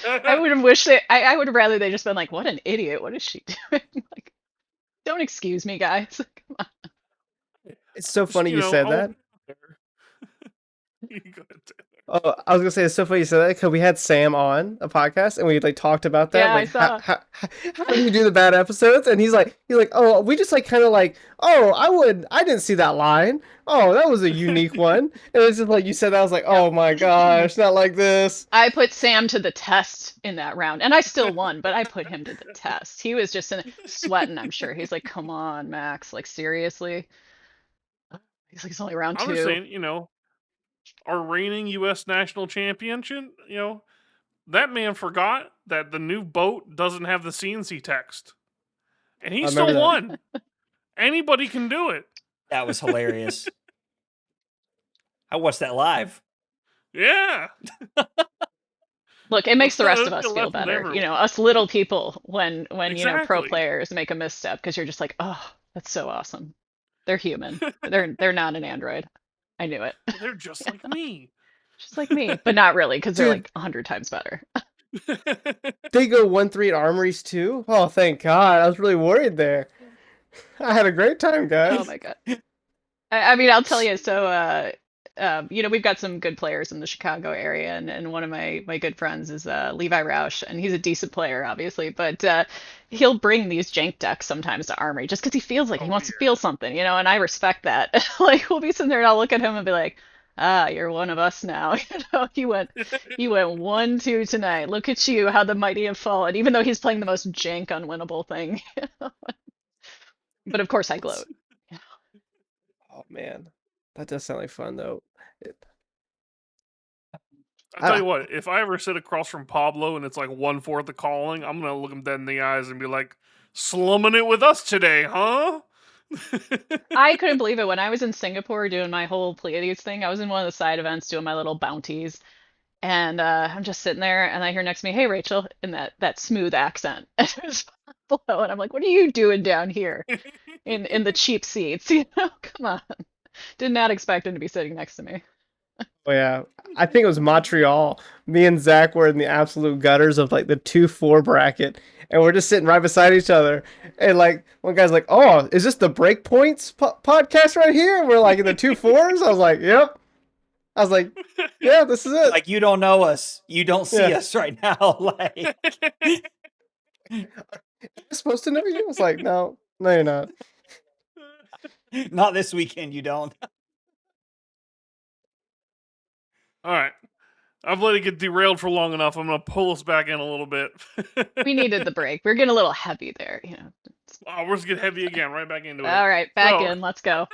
I would have wished I would have rather they just been like, what an idiot. What is she doing? Like, don't excuse me, guys. Come on. It's so Just, funny you said that. You go ahead, Taylor. Oh, I was gonna say it's so funny you said that because we had Sam on a podcast and we like talked about that. Yeah, I Like saw. how do you do the bad episodes? And he's like, oh, we just like kind of like, oh, I didn't see that line. Oh, that was a unique one. And it's just like you said that, I was like, oh my gosh, not like this. I put Sam to the test in that round, and I still won, but I put him to the test. He was just sweating, I'm sure. He's like, come on, Max, like seriously. He's like, it's only round I'm two. just saying, our reigning U.S. national champion, that man forgot that the new boat doesn't have the CNC text. And he I still remember that. won. Anybody can do it. That was hilarious. I watched that live. Yeah. Look, it makes the rest of That's us a feel lesson better. everyone. Us little people when pro Exactly. players make a misstep because you're just like, oh, that's so awesome. They're human. They're not an android. I knew it. They're just like me. Just like me, but not really because they're Dude. like 100 times better. They go 1-3 at armories too. Oh, thank God! I was really worried there. I had a great time, guys. Oh my God. I mean, I'll tell you. So, we've got some good players in the Chicago area, and one of my good friends is Levi Roush, and he's a decent player, obviously, but he'll bring these jank decks sometimes to Armory just because he feels like he wants to feel something, and I respect that. Like, we'll be sitting there and I'll look at him and be like, ah, you're one of us now. He went 1-2 tonight. Look at you, how the mighty have fallen, even though he's playing the most jank, unwinnable thing. But of course I gloat. Oh man, that does sound like fun though. I'll tell you what, if I ever sit across from Pablo and it's like 1/4 the calling, I'm going to look him dead in the eyes and be like, slumming it with us today, huh? I couldn't believe it. When I was in Singapore doing my whole Pleiades thing, I was in one of the side events doing my little bounties. And I'm just sitting there and I hear next to me, hey, Rachel, in that smooth accent. And it was Pablo. And I'm like, what are you doing down here in the cheap seats? Come on. Did not expect him to be sitting next to me. Oh yeah, I think it was Montreal. Me and Zack were in the absolute gutters of like the 2-4 bracket, and we're just sitting right beside each other. And like one guy's like, "Oh, is this the Breakpoints podcast right here?" And we're like in the 2-4s. I was like, "Yep." I was like, "Yeah, this is it." Like, you don't know us. You don't see us right now. Like, I'm supposed to know you? I was like, "No, you're not." not this weekend. You don't. All right. I've let it get derailed for long enough. I'm going to pull us back in a little bit. We needed the break. We are getting a little heavy there. Oh, we're just getting heavy again, right back into it. All right, back in. Let's go.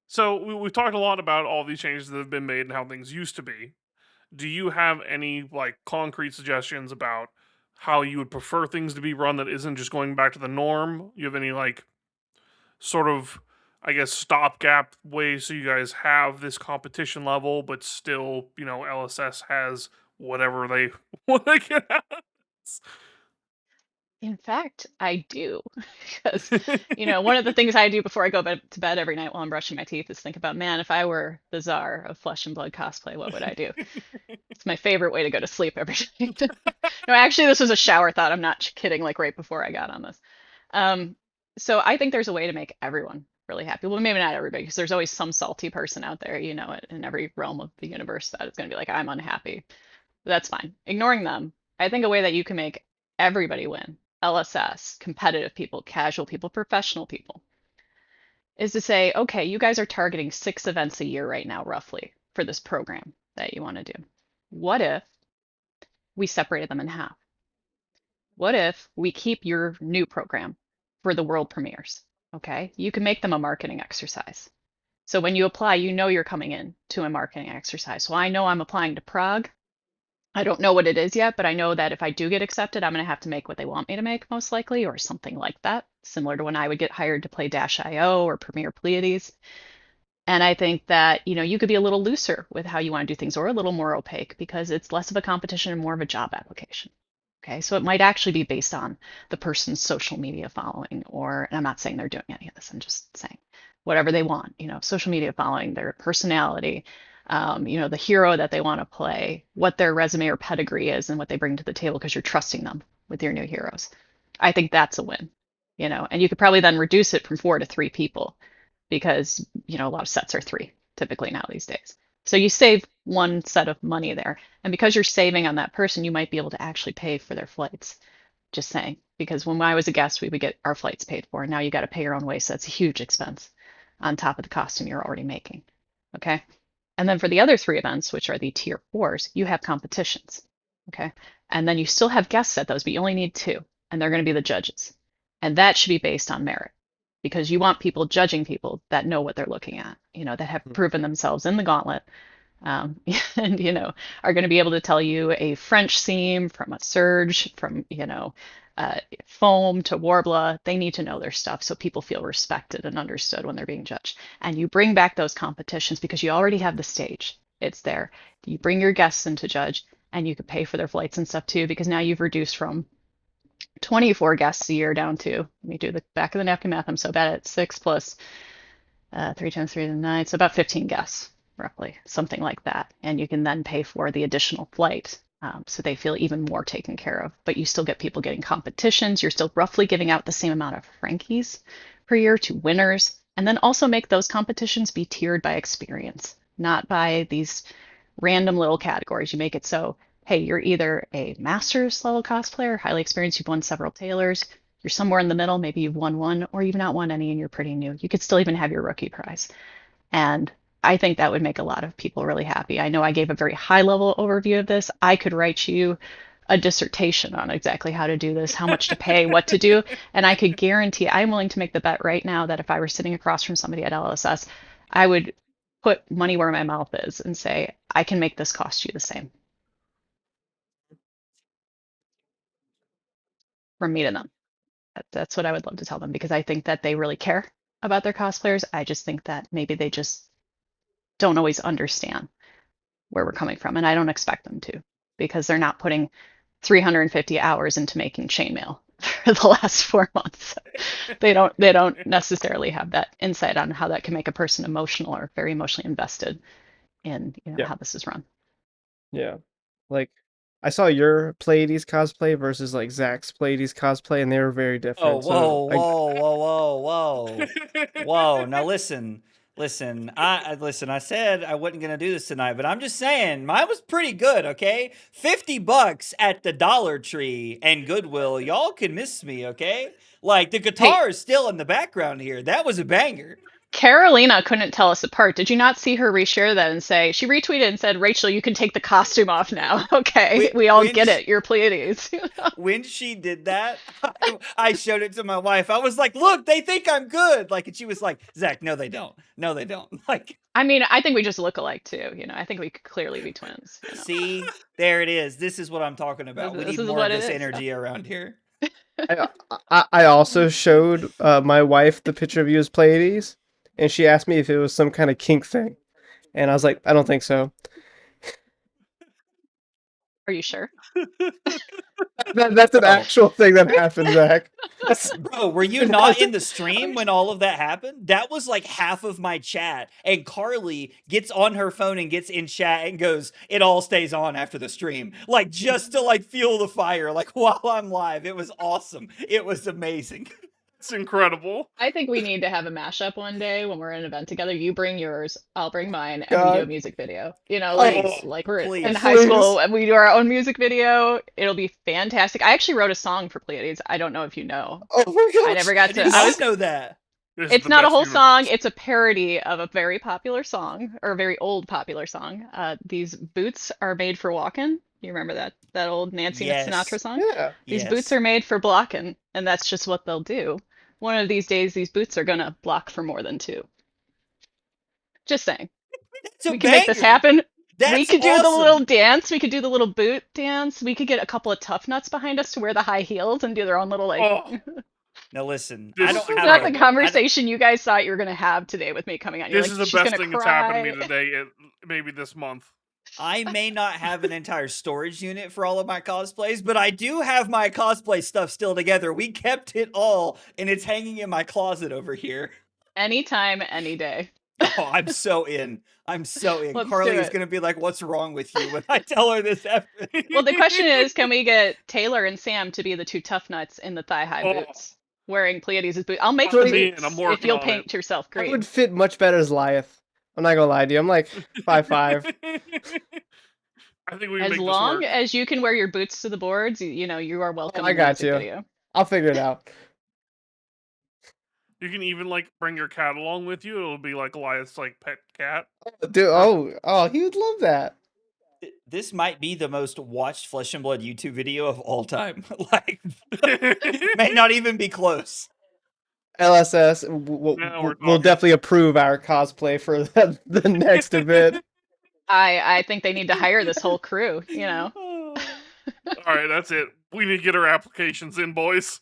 So we've talked a lot about all these changes that have been made and how things used to be. Do you have any like concrete suggestions about how you would prefer things to be run that isn't just going back to the norm? You have any like sort of, I guess, stopgap ways so you guys have this competition level, but still, LSS has whatever they want to get out of this? In fact, I do. Because, one of the things I do before I go to bed every night while I'm brushing my teeth is think about, man, if I were the czar of flesh and blood cosplay, what would I do? It's my favorite way to go to sleep every night. No, actually, this was a shower thought. I'm not kidding, like right before I got on this. So I think there's a way to make everyone really happy. Well, maybe not everybody, because there's always some salty person out there, in every realm of the universe that is going to be like, I'm unhappy. But that's fine. Ignoring them, I think a way that you can make everybody win, LSS, competitive people, casual people, professional people, is to say, okay, you guys are targeting 6 events a year right now, roughly, for this program that you want to do. What if we separated them in half? what if we keep your new program for the world premieres? Okay, you can make them a marketing exercise. So when you apply, you know you're coming in to a marketing exercise. So I know I'm applying to Prague. I don't know what it is yet, but I know that if I do get accepted, I'm going to have to make what they want me to make, most likely, or something like that, similar to when I would get hired to play Dash.io or Premiere Pleiades. And I think that, you could be a little looser with how you want to do things, or a little more opaque, because it's less of a competition and more of a job application. Okay, so it might actually be based on the person's social media following, and I'm not saying they're doing any of this, I'm just saying whatever they want, social media following, their personality, the hero that they want to play, what their resume or pedigree is, and what they bring to the table, because you're trusting them with your new heroes. I think that's a win, and you could probably then reduce it from 4 to 3 people, because, a lot of sets are 3 typically now these days. So you save one set of money there. And because you're saving on that person, you might be able to actually pay for their flights. Just saying. Because when I was a guest, we would get our flights paid for. And now you got to pay your own way. So that's a huge expense on top of the costume you're already making. Okay. And then for the other 3 events, which are the tier 4s, you have competitions. Okay. And then you still have guests at those, but you only need 2. And they're going to be the judges. And that should be based on merit, because you want people judging people that know what they're looking at, that have proven themselves in the gauntlet, and, are going to be able to tell you a French seam from a surge, from, foam to warbler. They need to know their stuff so people feel respected and understood when they're being judged. And you bring back those competitions because you already have the stage. It's there. You bring your guests in to judge, and you could pay for their flights and stuff too, because now you've reduced from 24 guests a year down to, let me do the back of the napkin math, I'm so bad at 6 plus 3 times 3 to 9, so about 15 guests, roughly, something like that. And you can then pay for the additional flight, so they feel even more taken care of. But you still get people getting competitions. You're still roughly giving out the same amount of Frankies per year to winners. And then also make those competitions be tiered by experience, not by these random little categories. You make it so, hey, you're either a master's level cosplayer, highly experienced, you've won several tailors, you're somewhere in the middle, maybe you've won one, or you've not won any and you're pretty new. You could still even have your rookie prize. And I think that would make a lot of people really happy. I know I gave a very high level overview of this. I could write you a dissertation on exactly how to do this, how much to pay, what to do. And I could guarantee, I'm willing to make the bet right now that if I were sitting across from somebody at LSS, I would put money where my mouth is and say, I can make this cost you the same. From me to them. That's what I would love to tell them, because I think that they really care about their cosplayers. I just think that maybe they just don't always understand where we're coming from, and I don't expect them to, because they're not putting 350 hours into making chainmail for the last 4 months. They don't necessarily have that insight on how that can make a person emotional or very emotionally invested in how this is run. Yeah. Like, I saw your Pleiades cosplay versus like Zack's Pleiades cosplay, and they were very different. Oh, whoa. Now listen. I said I wasn't gonna do this tonight, but I'm just saying mine was pretty good, okay? $50 at the Dollar Tree and Goodwill. Y'all can miss me, okay? Like, the guitar is still in the background here. That was a banger. Carolina couldn't tell us apart. Did you not see her reshare that and say, she retweeted and said, Rachel, you can take the costume off now. Okay, we all get it. You're Pleiades. When she did that, I showed it to my wife. I was like, look, they think I'm good. Like, and she was like, Zack, no, they don't. No, they don't. Like, I mean, I think we just look alike too. I think we could clearly be twins. See, there it is. This is what I'm talking about. We need more of this energy around here. I also showed my wife the picture of you as Pleiades, and she asked me if it was some kind of kink thing. And I was like, I don't think so. Are you sure? That's an actual thing that happened, Zack. Bro, were you not in the stream when all of that happened? That was like half of my chat. And Carly gets on her phone and gets in chat and goes, it all stays on after the stream. Like, just to like fuel the fire, like while I'm live. It was awesome. It was amazing. It's incredible. I think we need to have a mashup one day when we're in an event together. You bring yours, I'll bring mine, and we do a music video. Like we're in high school and we do our own music video. It'll be fantastic. I actually wrote a song for Pleiades. I don't know if you know. Oh my gosh. I never got to. I know that. It's not a whole song. It's a parody of a very popular song, or a very old popular song. These boots are made for walking, You remember that old Nancy Sinatra Yes. song? Yeah. These boots Yes. are made for blocking, and that's just what they'll do. One of these days, these boots are gonna block for more than two. Just saying. It's a We can make this banger. happen. We That's could do the little awesome. dance. We could do the little boot dance. We could get a couple of tough nuts behind us to wear the high heels and do their own little like. Oh, Now listen, I this don't is have Not great. the a I don't, conversation you guys thought you were gonna have today with me coming on. You're This like, is the she's best gonna thing that's happened to me cry. today. Maybe this month. I may not have an entire storage unit for all of my cosplays, but I do have my cosplay stuff still together. We kept it all, and it's hanging in my closet over here. Anytime, any day. Oh, I'm so in. I'm so in. Let's do Carly's it. gonna be like, "What's wrong with you?" when I tell her this after. Well, the question is, can we get Taylor and Sam to be the two tough nuts in the thigh-high Oh, boots, wearing Pleiades' boots? I'll make the I'm in. I'm boots if working you'll on it. paint yourself I green. would fit much better as Liath. I'm not gonna lie to you. I'm like 5'5". I think we can As make this long work. as you can wear your boots to the boards, you know, you are welcome I in the got music you. video. I'll figure it out. You can even like bring your cat along with you. It'll be like Goliath's like pet cat. Dude, Perfect. oh, he would love that. This might be the most watched Flesh and Blood YouTube video of all time. Like, may not even be close. LSS Now we're will talking. definitely approve our cosplay for the next event. I think they need to hire this whole crew, you know. All right, that's it. We need to get our applications in, boys.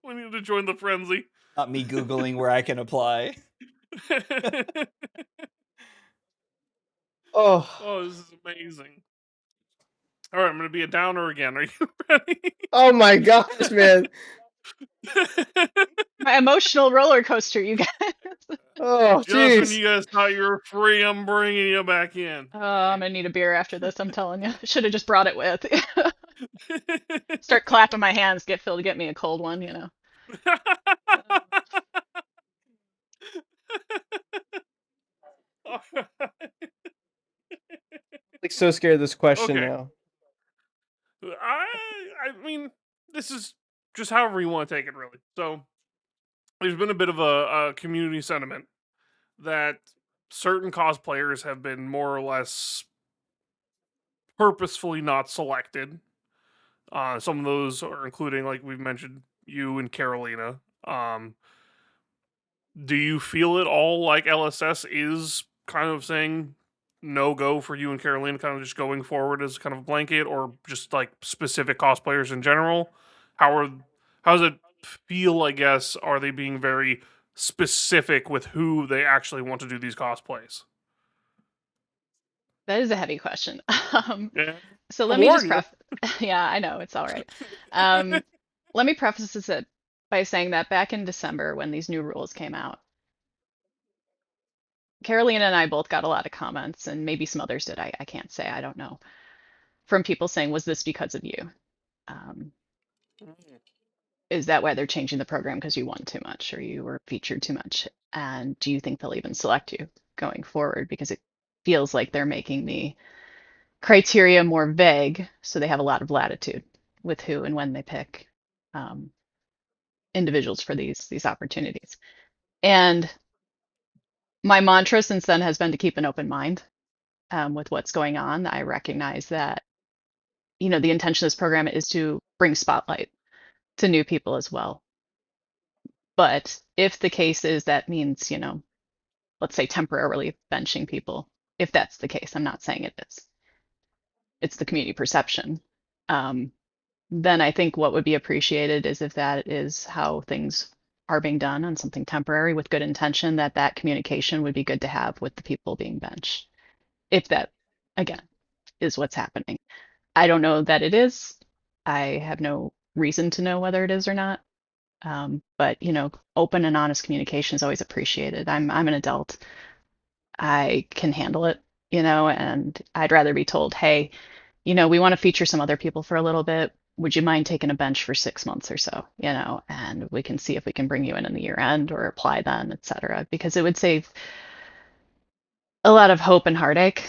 We need to join the frenzy. Not me Googling where I can apply. Oh, Oh, this is amazing. All right, I'm going to be a downer again. Are you ready? oh my gosh, man. My emotional roller coaster, you guys. Oh, Just when jeez. you guys thought you were free, I'm bringing you back in. Oh, I'm gonna need a beer after this, I'm telling you. Should have just brought it with. Start clapping my hands, get Phil to get me a cold one, you know. Like so scared of this question Okay. now. I mean, this is just however you want to take it, really. So, there's been a bit of a community sentiment that certain cosplayers have been more or less purposefully not selected. Some of those are including, like we've mentioned, you and Carolina. Do you feel at all like LSS is kind of saying no go for you and Carolina, kind of just going forward as kind of a blanket, or just like specific cosplayers in general? How does it feel? I guess are they being very specific with who they actually want to do these cosplays? That is a heavy question. Yeah, So I let me just warn you. yeah, I know, it's all right. Let me preface this by saying that back in December when these new rules came out, Carolina and I both got a lot of comments, and maybe some others did. I can't say, I don't know. From people saying, was this because of you? Um, is that why they're changing the program because you won too much or you were featured too much? And do you think they'll even select you going forward? Because it feels like they're making the criteria more vague, so they have a lot of latitude with who and when they pick um, individuals for these opportunities. And my mantra since then has been to keep an open mind with what's going on. I recognize that, you know, the intention of this program is to bring spotlight to new people as well. But if the case is that means, you know, let's say temporarily benching people, if that's the case, I'm not saying it is. It's the community perception. Then I think what would be appreciated is if that is how things are being done on something temporary with good intention, that communication would be good to have with the people being benched. If that, again, is what's happening. I don't know that it is. I have no reason to know whether it is or not. But you know, open and honest communication is always appreciated. I'm an adult. I can handle it, you know, and I'd rather be told, hey, you know, we want to feature some other people for a little bit. Would you mind taking a bench for 6 months or so, you know, and we can see if we can bring you in the year end or apply then, et cetera, because it would save a lot of hope and heartache.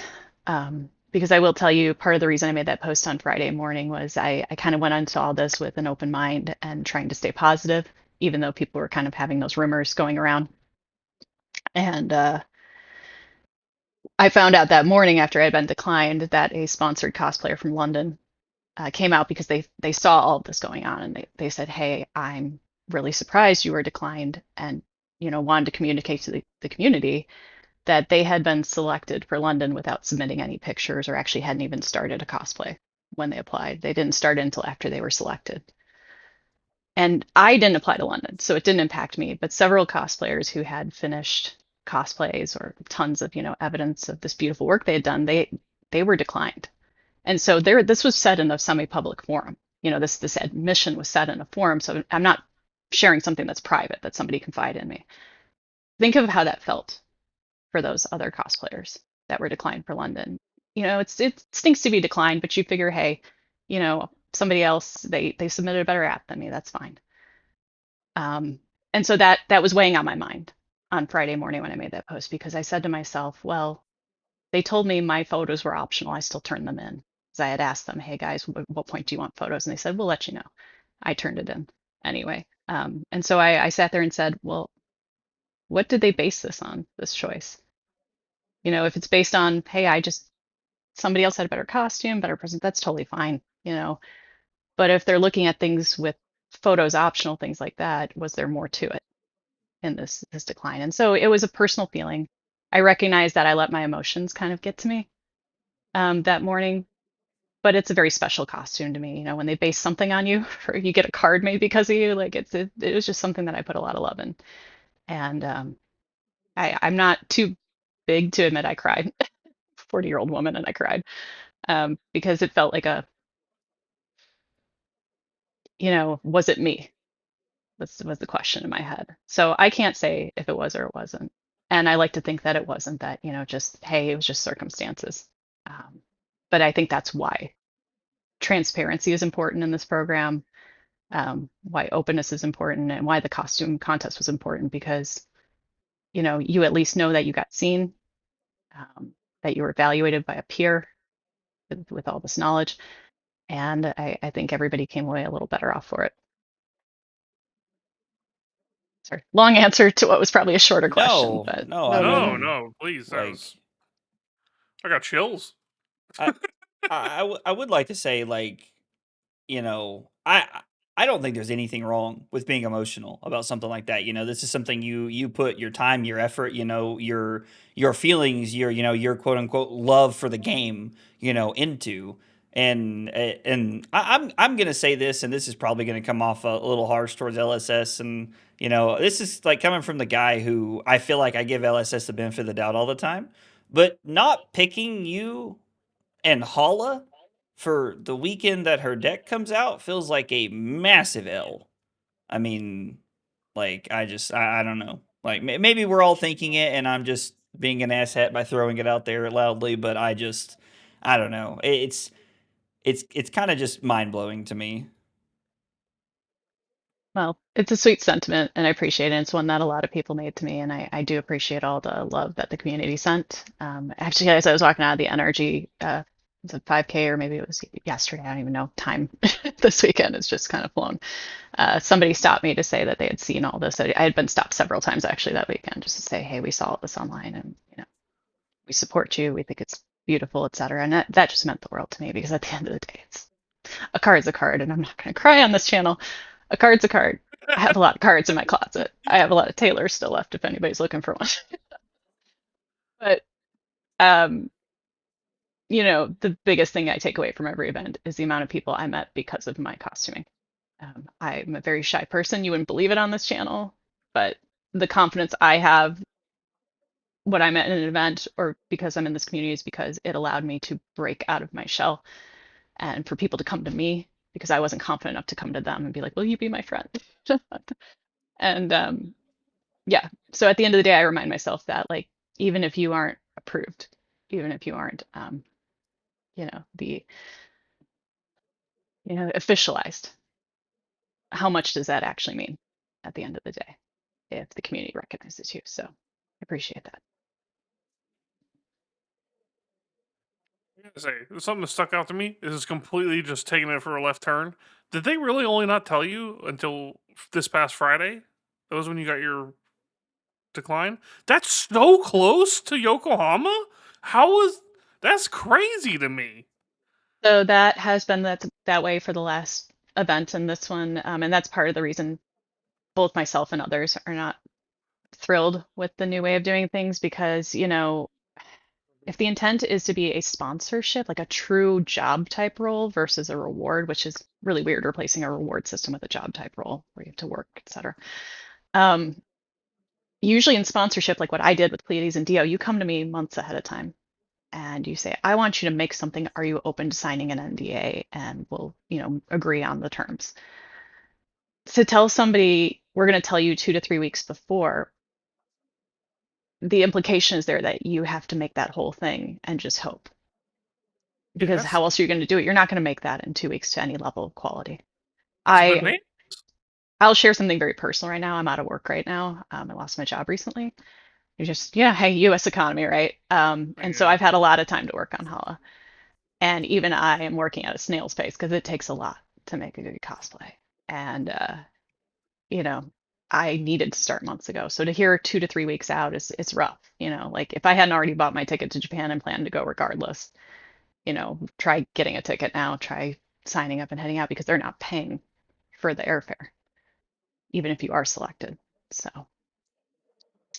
Because I will tell you, part of the reason I made that post on Friday morning was I kind of went into all this with an open mind and trying to stay positive, even though people were kind of having those rumors going around. And I found out that morning after I had been declined that a sponsored cosplayer from London came out because they saw all of this going on, and they said, "Hey, I'm really surprised you were declined," and wanted to communicate to the community that they had been selected for London without submitting any pictures, or actually hadn't even started a cosplay when they applied. They didn't start it until after they were selected. And I didn't apply to London, so it didn't impact me, but several cosplayers who had finished cosplays or tons of, evidence of this beautiful work they had done, they were declined. And so this was said in a semi-public forum. This admission was said in a forum, so I'm not sharing something that's private that somebody confided in me. Think of how that felt for those other cosplayers that were declined for London. It stinks to be declined, but you figure, hey, somebody else, they submitted a better app than me. That's fine. And so that was weighing on my mind on Friday morning when I made that post, because I said to myself, well, they told me my photos were optional. I still turned them in. Because I had asked them, hey guys, what point do you want photos? And they said, we'll let you know. I turned it in anyway. And so I sat there and said, well, what did they base this on, this choice? If it's based on, hey, somebody else had a better costume, better present, that's totally fine, But if they're looking at things with photos optional, things like that, was there more to it in this decline? And so it was a personal feeling. I recognize that I let my emotions kind of get to me that morning, but it's a very special costume to me. When they base something on you, or you get a card made because of you, like it was just something that I put a lot of love in. And I'm not too big to admit I cried. 40-year-old woman, and I cried because it felt like was it me? Was the question in my head. So I can't say if it was or it wasn't. And I like to think that it wasn't, that, just, hey, it was just circumstances. But I think that's why transparency is important in this program, why openness is important, and why the costume contest was important, because, you at least know that you got seen, that you were evaluated by a peer with all this knowledge. And I think everybody came away a little better off for it. Sorry, long answer to what was probably a shorter question, but No, I mean, No, please. like, I got chills. I would like to say, like, I don't think there's anything wrong with being emotional about something like that. This is something you put your time, your effort, your feelings, your quote unquote love for the game, into. And I'm gonna say this, and this is probably gonna come off a little harsh towards LSS, and this is like coming from the guy who I feel like I give LSS the benefit of the doubt all the time, but not picking you and Hala for the weekend that her deck comes out feels like a massive L. I mean, like, I don't know. Like, maybe we're all thinking it, and I'm just being an asshat by throwing it out there loudly, but I don't know. It's kind of just mind blowing to me. well, it's a sweet sentiment, and I appreciate it. It's one that a lot of people made to me, and I do appreciate all the love that the community sent. Actually, as I was walking out of the NRG, it was a 5K, or maybe it was yesterday, I don't even know time. This weekend it's just kind of flown. Somebody stopped me to say that they had seen all this. I had been stopped several times actually that weekend, just to say, hey, we saw all this online, and we support you. We think it's beautiful, etc. And that just meant the world to me, because at the end of the day, it's a card's a card, and I'm not going to cry on this channel. A card's a card. I have a lot of cards in my closet. I have a lot of Taylors still left if anybody's looking for one. But um, the biggest thing I take away from every event is the amount of people I met because of my costuming. I'm a very shy person. You wouldn't believe it on this channel, but the confidence I have when I'm at an event, or because I'm in this community, is because it allowed me to break out of my shell, and for people to come to me, because I wasn't confident enough to come to them and be like, will you be my friend? And yeah, so at the end of the day, I remind myself that, like, even if you aren't approved, even if you aren't the officialized, how much does that actually mean at the end of the day if the community recognizes you? So I appreciate that. Say something that stuck out to me is completely just taking it for a left turn. Did they really only not tell you until this past Friday? That was when you got your decline. That's so close to Yokohama. That's crazy to me. So that has been that way for the last event and this one, and that's part of the reason both myself and others are not thrilled with the new way of doing things, because, you know, if the intent is to be a sponsorship, like a true job type role versus a reward, which is really weird, replacing a reward system with a job type role where you have to work, etc. Usually in sponsorship, like what I did with Pleiades and Dio, you come to me months ahead of time and you say, I want you to make something. Are you open to signing an NDA? And we'll, you know, agree on the terms. To tell somebody, we're going to tell you 2 to 3 weeks before, the implication is there that you have to make that whole thing and just hope. Because Yes. how else are you going to do it? You're not going to make that in 2 weeks to any level of quality. I'll share something very personal right now. I'm out of work right now. I lost my job recently. You're just, yeah, hey, U.S. economy, right? And so I've had a lot of time to work on Hala. And even I am working at a snail's pace because it takes a lot to make a good cosplay. And, you know, I needed to start months ago. So to hear 2 to 3 weeks out it's rough. You know, like if I hadn't already bought my ticket to Japan and planned to go regardless, you know, try getting a ticket now, try signing up and heading out, because they're not paying for the airfare, even if you are selected. So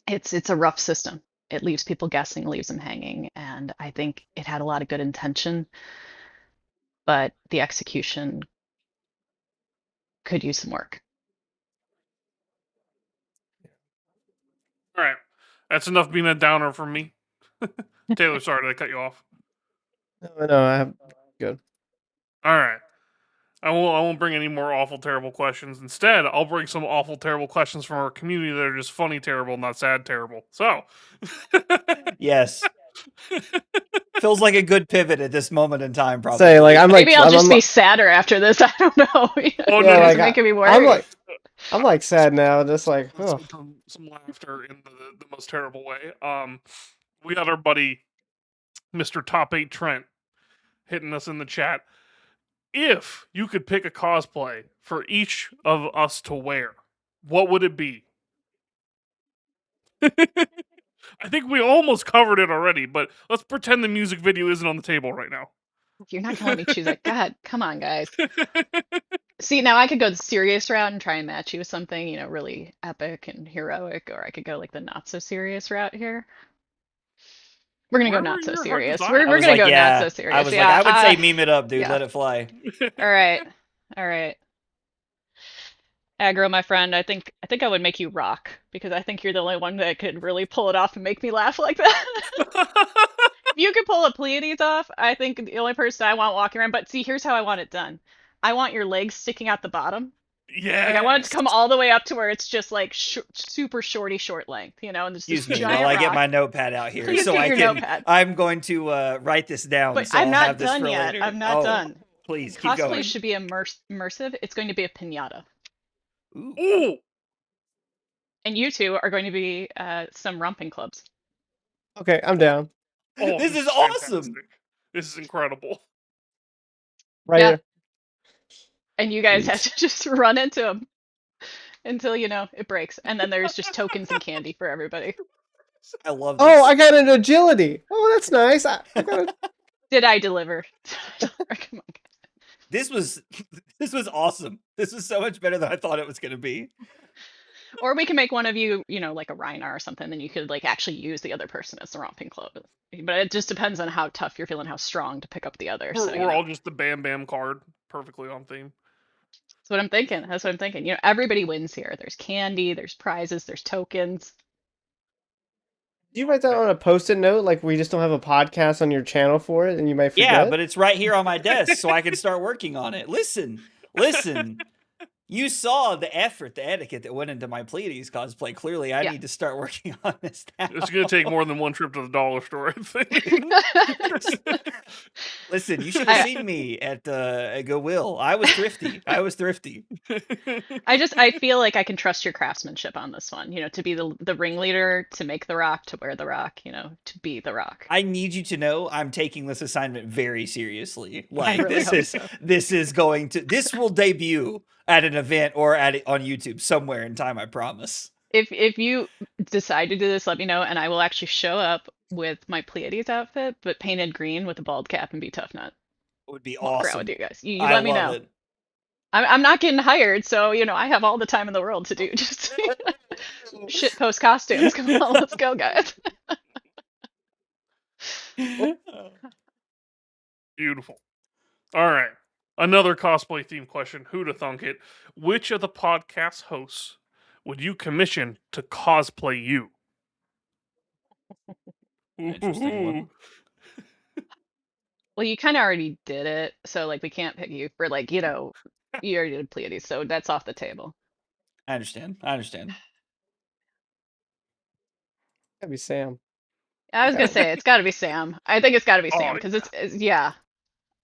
it's a rough system. It leaves people guessing, leaves them hanging, and I think it had a lot of good intention, but the execution could use some work. All right, that's enough being a downer for me. Taylor, sorry, did I cut you off? No, I'm good. All right. I won't bring any more awful, terrible questions. Instead, I'll bring some awful, terrible questions from our community that are just funny, terrible, not sad, terrible. So, Yes. Feels like a good pivot at this moment in time, probably. Say, like, I'm like, maybe I'll just be sadder after this. I don't know. Oh, yeah, no, like, making me worry. I'm like sad now, just like, oh. Some laughter in the most terrible way. We got our buddy Mr. Top 8 Trent hitting us in the chat. If you could pick a cosplay for each of us to wear, what would it be? I think we almost covered it already, but let's pretend the music video isn't on the table right now. You're not gonna let me choose it. God, come on, guys. See, now I could go the serious route and try and match you with something, you know, really epic and heroic, or I could go like the not so serious route here. We're gonna go not so serious. We're gonna go not so serious. I was like, I would say meme it up, dude. yeah. Let it fly. All right. Aggro, my friend, I think I would make you rock, because I think you're the only one that could really pull it off and make me laugh like that. If you could pull a Pleiades off, I think the only person I want walking around. But see, here's how I want it done. I want your legs sticking out the bottom. Yeah. Like I want it to come all the way up to where it's just like super short length, you know, and there's Excuse this me giant while I rock. get my notepad out here, Please so get I your can. Notepad. I'm going to write this down. But so I'm I'll not have this done for yet. later. I'm not done. Please keep Cosplay going. should be immersive. It's going to be a piñata. Ooh. And you two are going to be some romping clubs. Okay, I'm down. Oh, this is awesome. Fantastic. This is incredible. Right here. And you guys have to just run into them until, you know, it breaks. And then there's just tokens and candy for everybody. I love this. Oh, I got an agility. Oh, that's nice. I got Did I deliver? Come on. This was awesome. This was so much better than I thought it was going to be. Or we can make one of you, you know, like a Reinar or something, then you could like actually use the other person as the romping club. But it just depends on how tough you're feeling, how strong to pick up the other. We're all just the Bam Bam card, perfectly on theme. That's what I'm thinking. You know, everybody wins here. There's candy, there's prizes, there's tokens. Do you write that on a post-it note? Like we just don't have a podcast on your channel for it, and you might forget? Yeah, but it's right here on my desk, so I can start working on it. Listen. You saw the effort, the etiquette that went into my Pleiades cosplay. Clearly, I need to start working on this now. It's going to take more than one trip to the dollar store, I think. Listen, you should have seen me at Goodwill. I was thrifty. I feel like I can trust your craftsmanship on this one. You know, to be the ringleader, to make the rock, to wear the rock. You know, to be the rock. I need you to know I'm taking this assignment very seriously. Like really this will debut at an event or on YouTube somewhere in time, I promise. If you decide to do this, let me know, and I will actually show up with my Pleiades outfit, but painted green with a bald cap and be Tough Nut. It would be Walk around with awesome. you guys. You I let me love know. it. I'm not getting hired, so I have all the time in the world to do just shit post costumes. Come on, let's go, guys. Beautiful. All right. Another cosplay themed question. Who'da thunk it? Which of the podcast hosts would you commission to cosplay you? Interesting one. Well, you kind of already did it, so like we can't pick you for like you already did Pleiades, so that's off the table. I understand. That'd be Sam. I was gonna say it's got to be Sam. I think it's got to be Sam Oh, because it's yeah.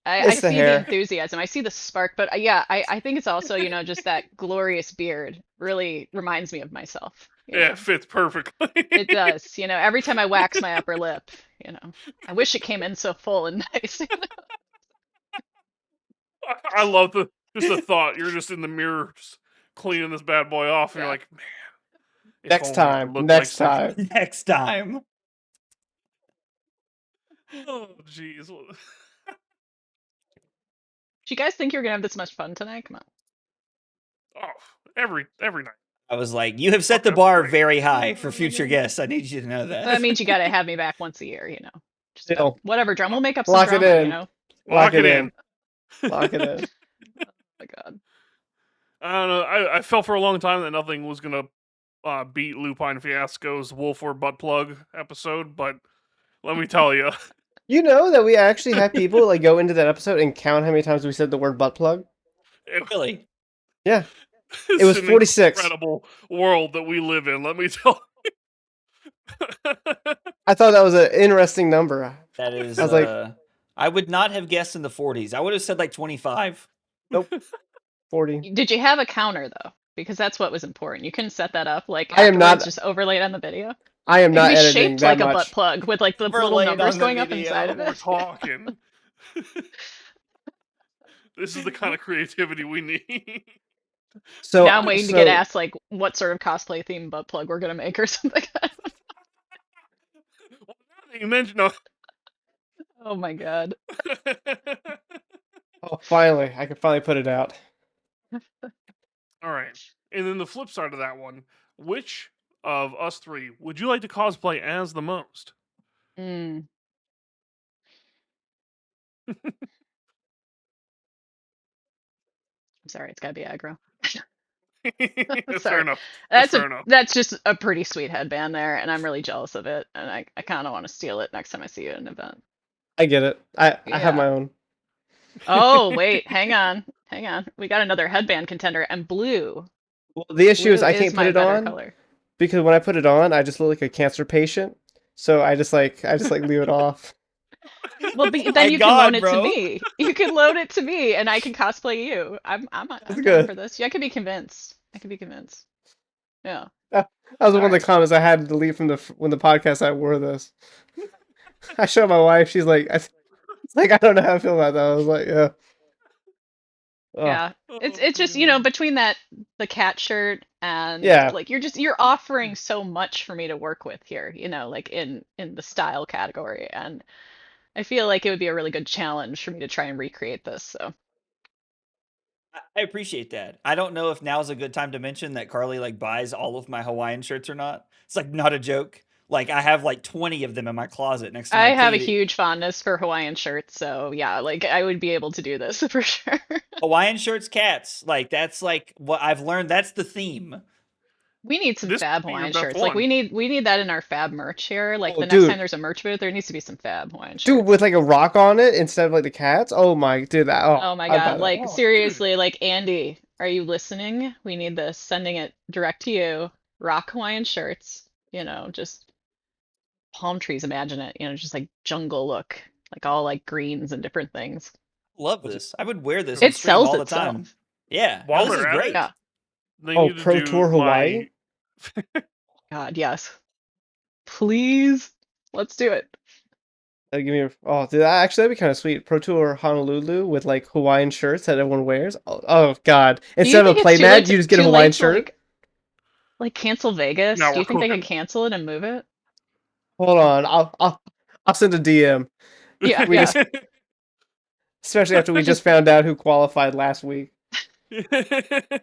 I It's the see the hair. enthusiasm. I see the spark, but yeah, I think it's also just that glorious beard really reminds me of myself. Yeah, it fits perfectly. It does. Every time I wax my upper lip, I wish it came in so full and nice. I love just the thought. You're just in the mirror, just cleaning this bad boy off, and Yeah. you're like, man. if Next only I time. looked Next like time. Sergio." Next time. Oh, jeez. Do you guys think you're gonna have this much fun tonight? Come on. Oh, every night. I was like, you have set the Okay, bar great. very high for future guests. I need you to know that. That means you gotta have me back once a year. Just Still. whatever drum. We'll make up some Lock it drama. in. Lock it in. Lock it in. Oh my god. I don't know. I felt for a long time that nothing was gonna beat Lupine Fiasco's Wolf or Butt Plug episode, but let me tell you, You know that we actually had people like go into that episode and count how many times we said the word butt plug? Really? Yeah. it's was an 46. Incredible world that we live in. Let me tell you. I thought that was an interesting number. That is. I was like, I would not have guessed in the 40s. I would have said like 25. nope. 40. Did you have a counter though? Because that's what was important. You couldn't set that up like I am not- afterwards, just overlaid on the video. I am It not could be editing shaped that like much. a butt plug with like the little Overlaid numbers on the going up video. inside of We're it. talking. This is the kind of creativity we need. So Now I'm waiting to get asked like what sort of cosplay themed butt plug we're gonna make or something. Well, now that you mentioned, no. Oh my god. Oh, finally, I can finally put it out. All right, and then the flip side of that one, which of us three would you like to cosplay as the most? Mm. I'm sorry, it's gotta be aggro. That's Sorry. fair enough. That's That's fair enough. that's just a pretty sweet headband there, and I'm really jealous of it, and I kind of want to steal it next time I see you at an event. I get it. I have Yeah. my own. Oh wait, hang on. We got another headband contender, and blue. Well, the issue is Blue I can't my put it better on color. because when I put it on, I just look like a cancer patient. So I just like leave it off. Well, My then you can God, loan it bro. to me. You can loan it to me, and I can cosplay you. I'm down good. for this. Yeah, I can be convinced. Yeah. That was one of the Alright. comments I had to delete from when the podcast I wore this. I showed my wife. She's like, it's like I don't know how I feel about that. I was like, yeah. Oh, Yeah. It's just, between the cat shirt and Yeah. like you're offering so much for me to work with here, like in the style category. And I feel like it would be a really good challenge for me to try and recreate this. So I appreciate that. I don't know if now's a good time to mention that Carly like buys all of my Hawaiian shirts or not. It's like not a joke. Like I have like 20 of them in my closet next to my I have a Pleiades. huge fondness for Hawaiian shirts, so yeah, like I would be able to do this for sure. Hawaiian shirts, cats. Like that's like what I've learned. That's the theme. We need some This fab could be your Hawaiian best shirts. Like one. we need that in our fab merch here. Like Oh, the next dude. time there's a merch booth, there needs to be some fab Hawaiian shirts. Dude, with like a rock on it instead of like the cats. Oh my, dude, that. Oh my I'd buy god, that. like Oh, seriously, like Andy, are you listening? We need this. Sending it direct to you. Rock Hawaiian shirts, just palm trees, imagine it, just like jungle look, like all like greens and different things. Love this. I would wear this. It on stream sells all the itself. time. Yeah. While this is they're at great. it, Yeah. they Oh, need to Pro do Tour Hawaii? God, yes. Please. Let's do it. That'd give me dude, that'd be kind of sweet. Pro Tour Honolulu with like Hawaiian shirts that everyone wears. Oh god, Do you instead of a think it's too late playmat, you just get a too Hawaiian late to, shirt. like cancel Vegas? Now Do you we're think they cooking. could cancel it and move it? Hold on, I'll send a DM. Yeah, We yeah. just, especially after we just found out who qualified last week.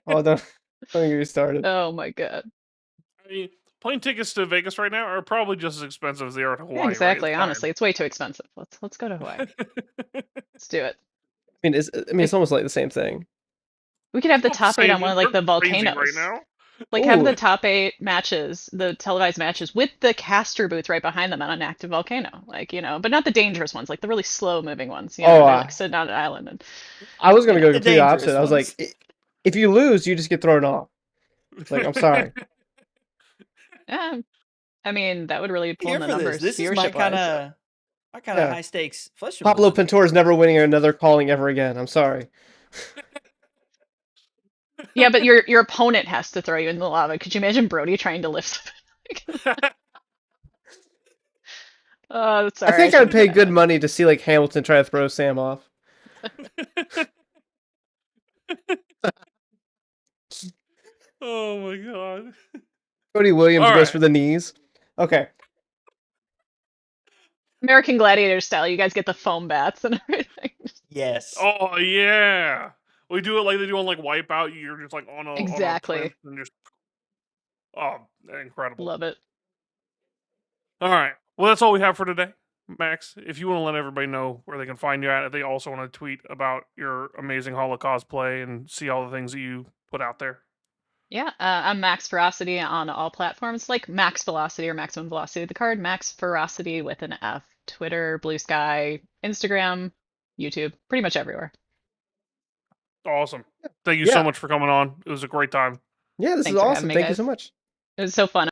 Oh, don't get me started. Oh my god. I mean, plane tickets to Vegas right now are probably just as expensive as they are to Hawaii. Yeah, exactly. Right? It's Honestly, it's way too expensive. Let's go to Hawaii. fine. Let's do it. It's almost like the same thing. We could have the Not top 8 saying on one of like they're the crazy volcanoes. right now. Like have the Ooh. top 8 matches, the televised matches with the caster booth right behind them on an active volcano. Like, but not the dangerous ones, like the really slow moving ones. They're like sitting on an island and I was gonna go The complete dangerous opposite. I was ones. like, if you lose, you just get thrown off. Like, I'm sorry. yeah. I mean, that would really pull in Here the for this. numbers This is my viewership kind wise. of Yeah. high stakes flesh. Pablo Pintor's never winning another calling ever again. I'm sorry. Yeah, but your opponent has to throw you in the lava. Could you imagine Brody trying to lift? Oh, sorry. I think I I'd pay shouldn't good have money to see like Hamilton try to throw Sam off. Oh my god. Cody Williams All goes right. for the knees. Okay. American Gladiator style. You guys get the foam bats and everything. Yes. Oh yeah. We do it like they do on like Wipeout. You're just like on a Exactly. on a plinth and just incredible. Love it. All right. Well, that's all we have for today. Max, if you want to let everybody know where they can find you at, if they also want to tweet about your amazing Holo cosplay and see all the things that you put out there. Yeah, I'm Max Ferocity on all platforms, like Max Velocity or Maximum Velocity of the card. Max Ferocity with an F. Twitter, Blue Sky, Instagram, YouTube, pretty much everywhere. Awesome. Thank you Yeah. so much for coming on. It was a great time. Yeah, this Thanks is for having awesome. me, Thank you guys. so much. It was so fun.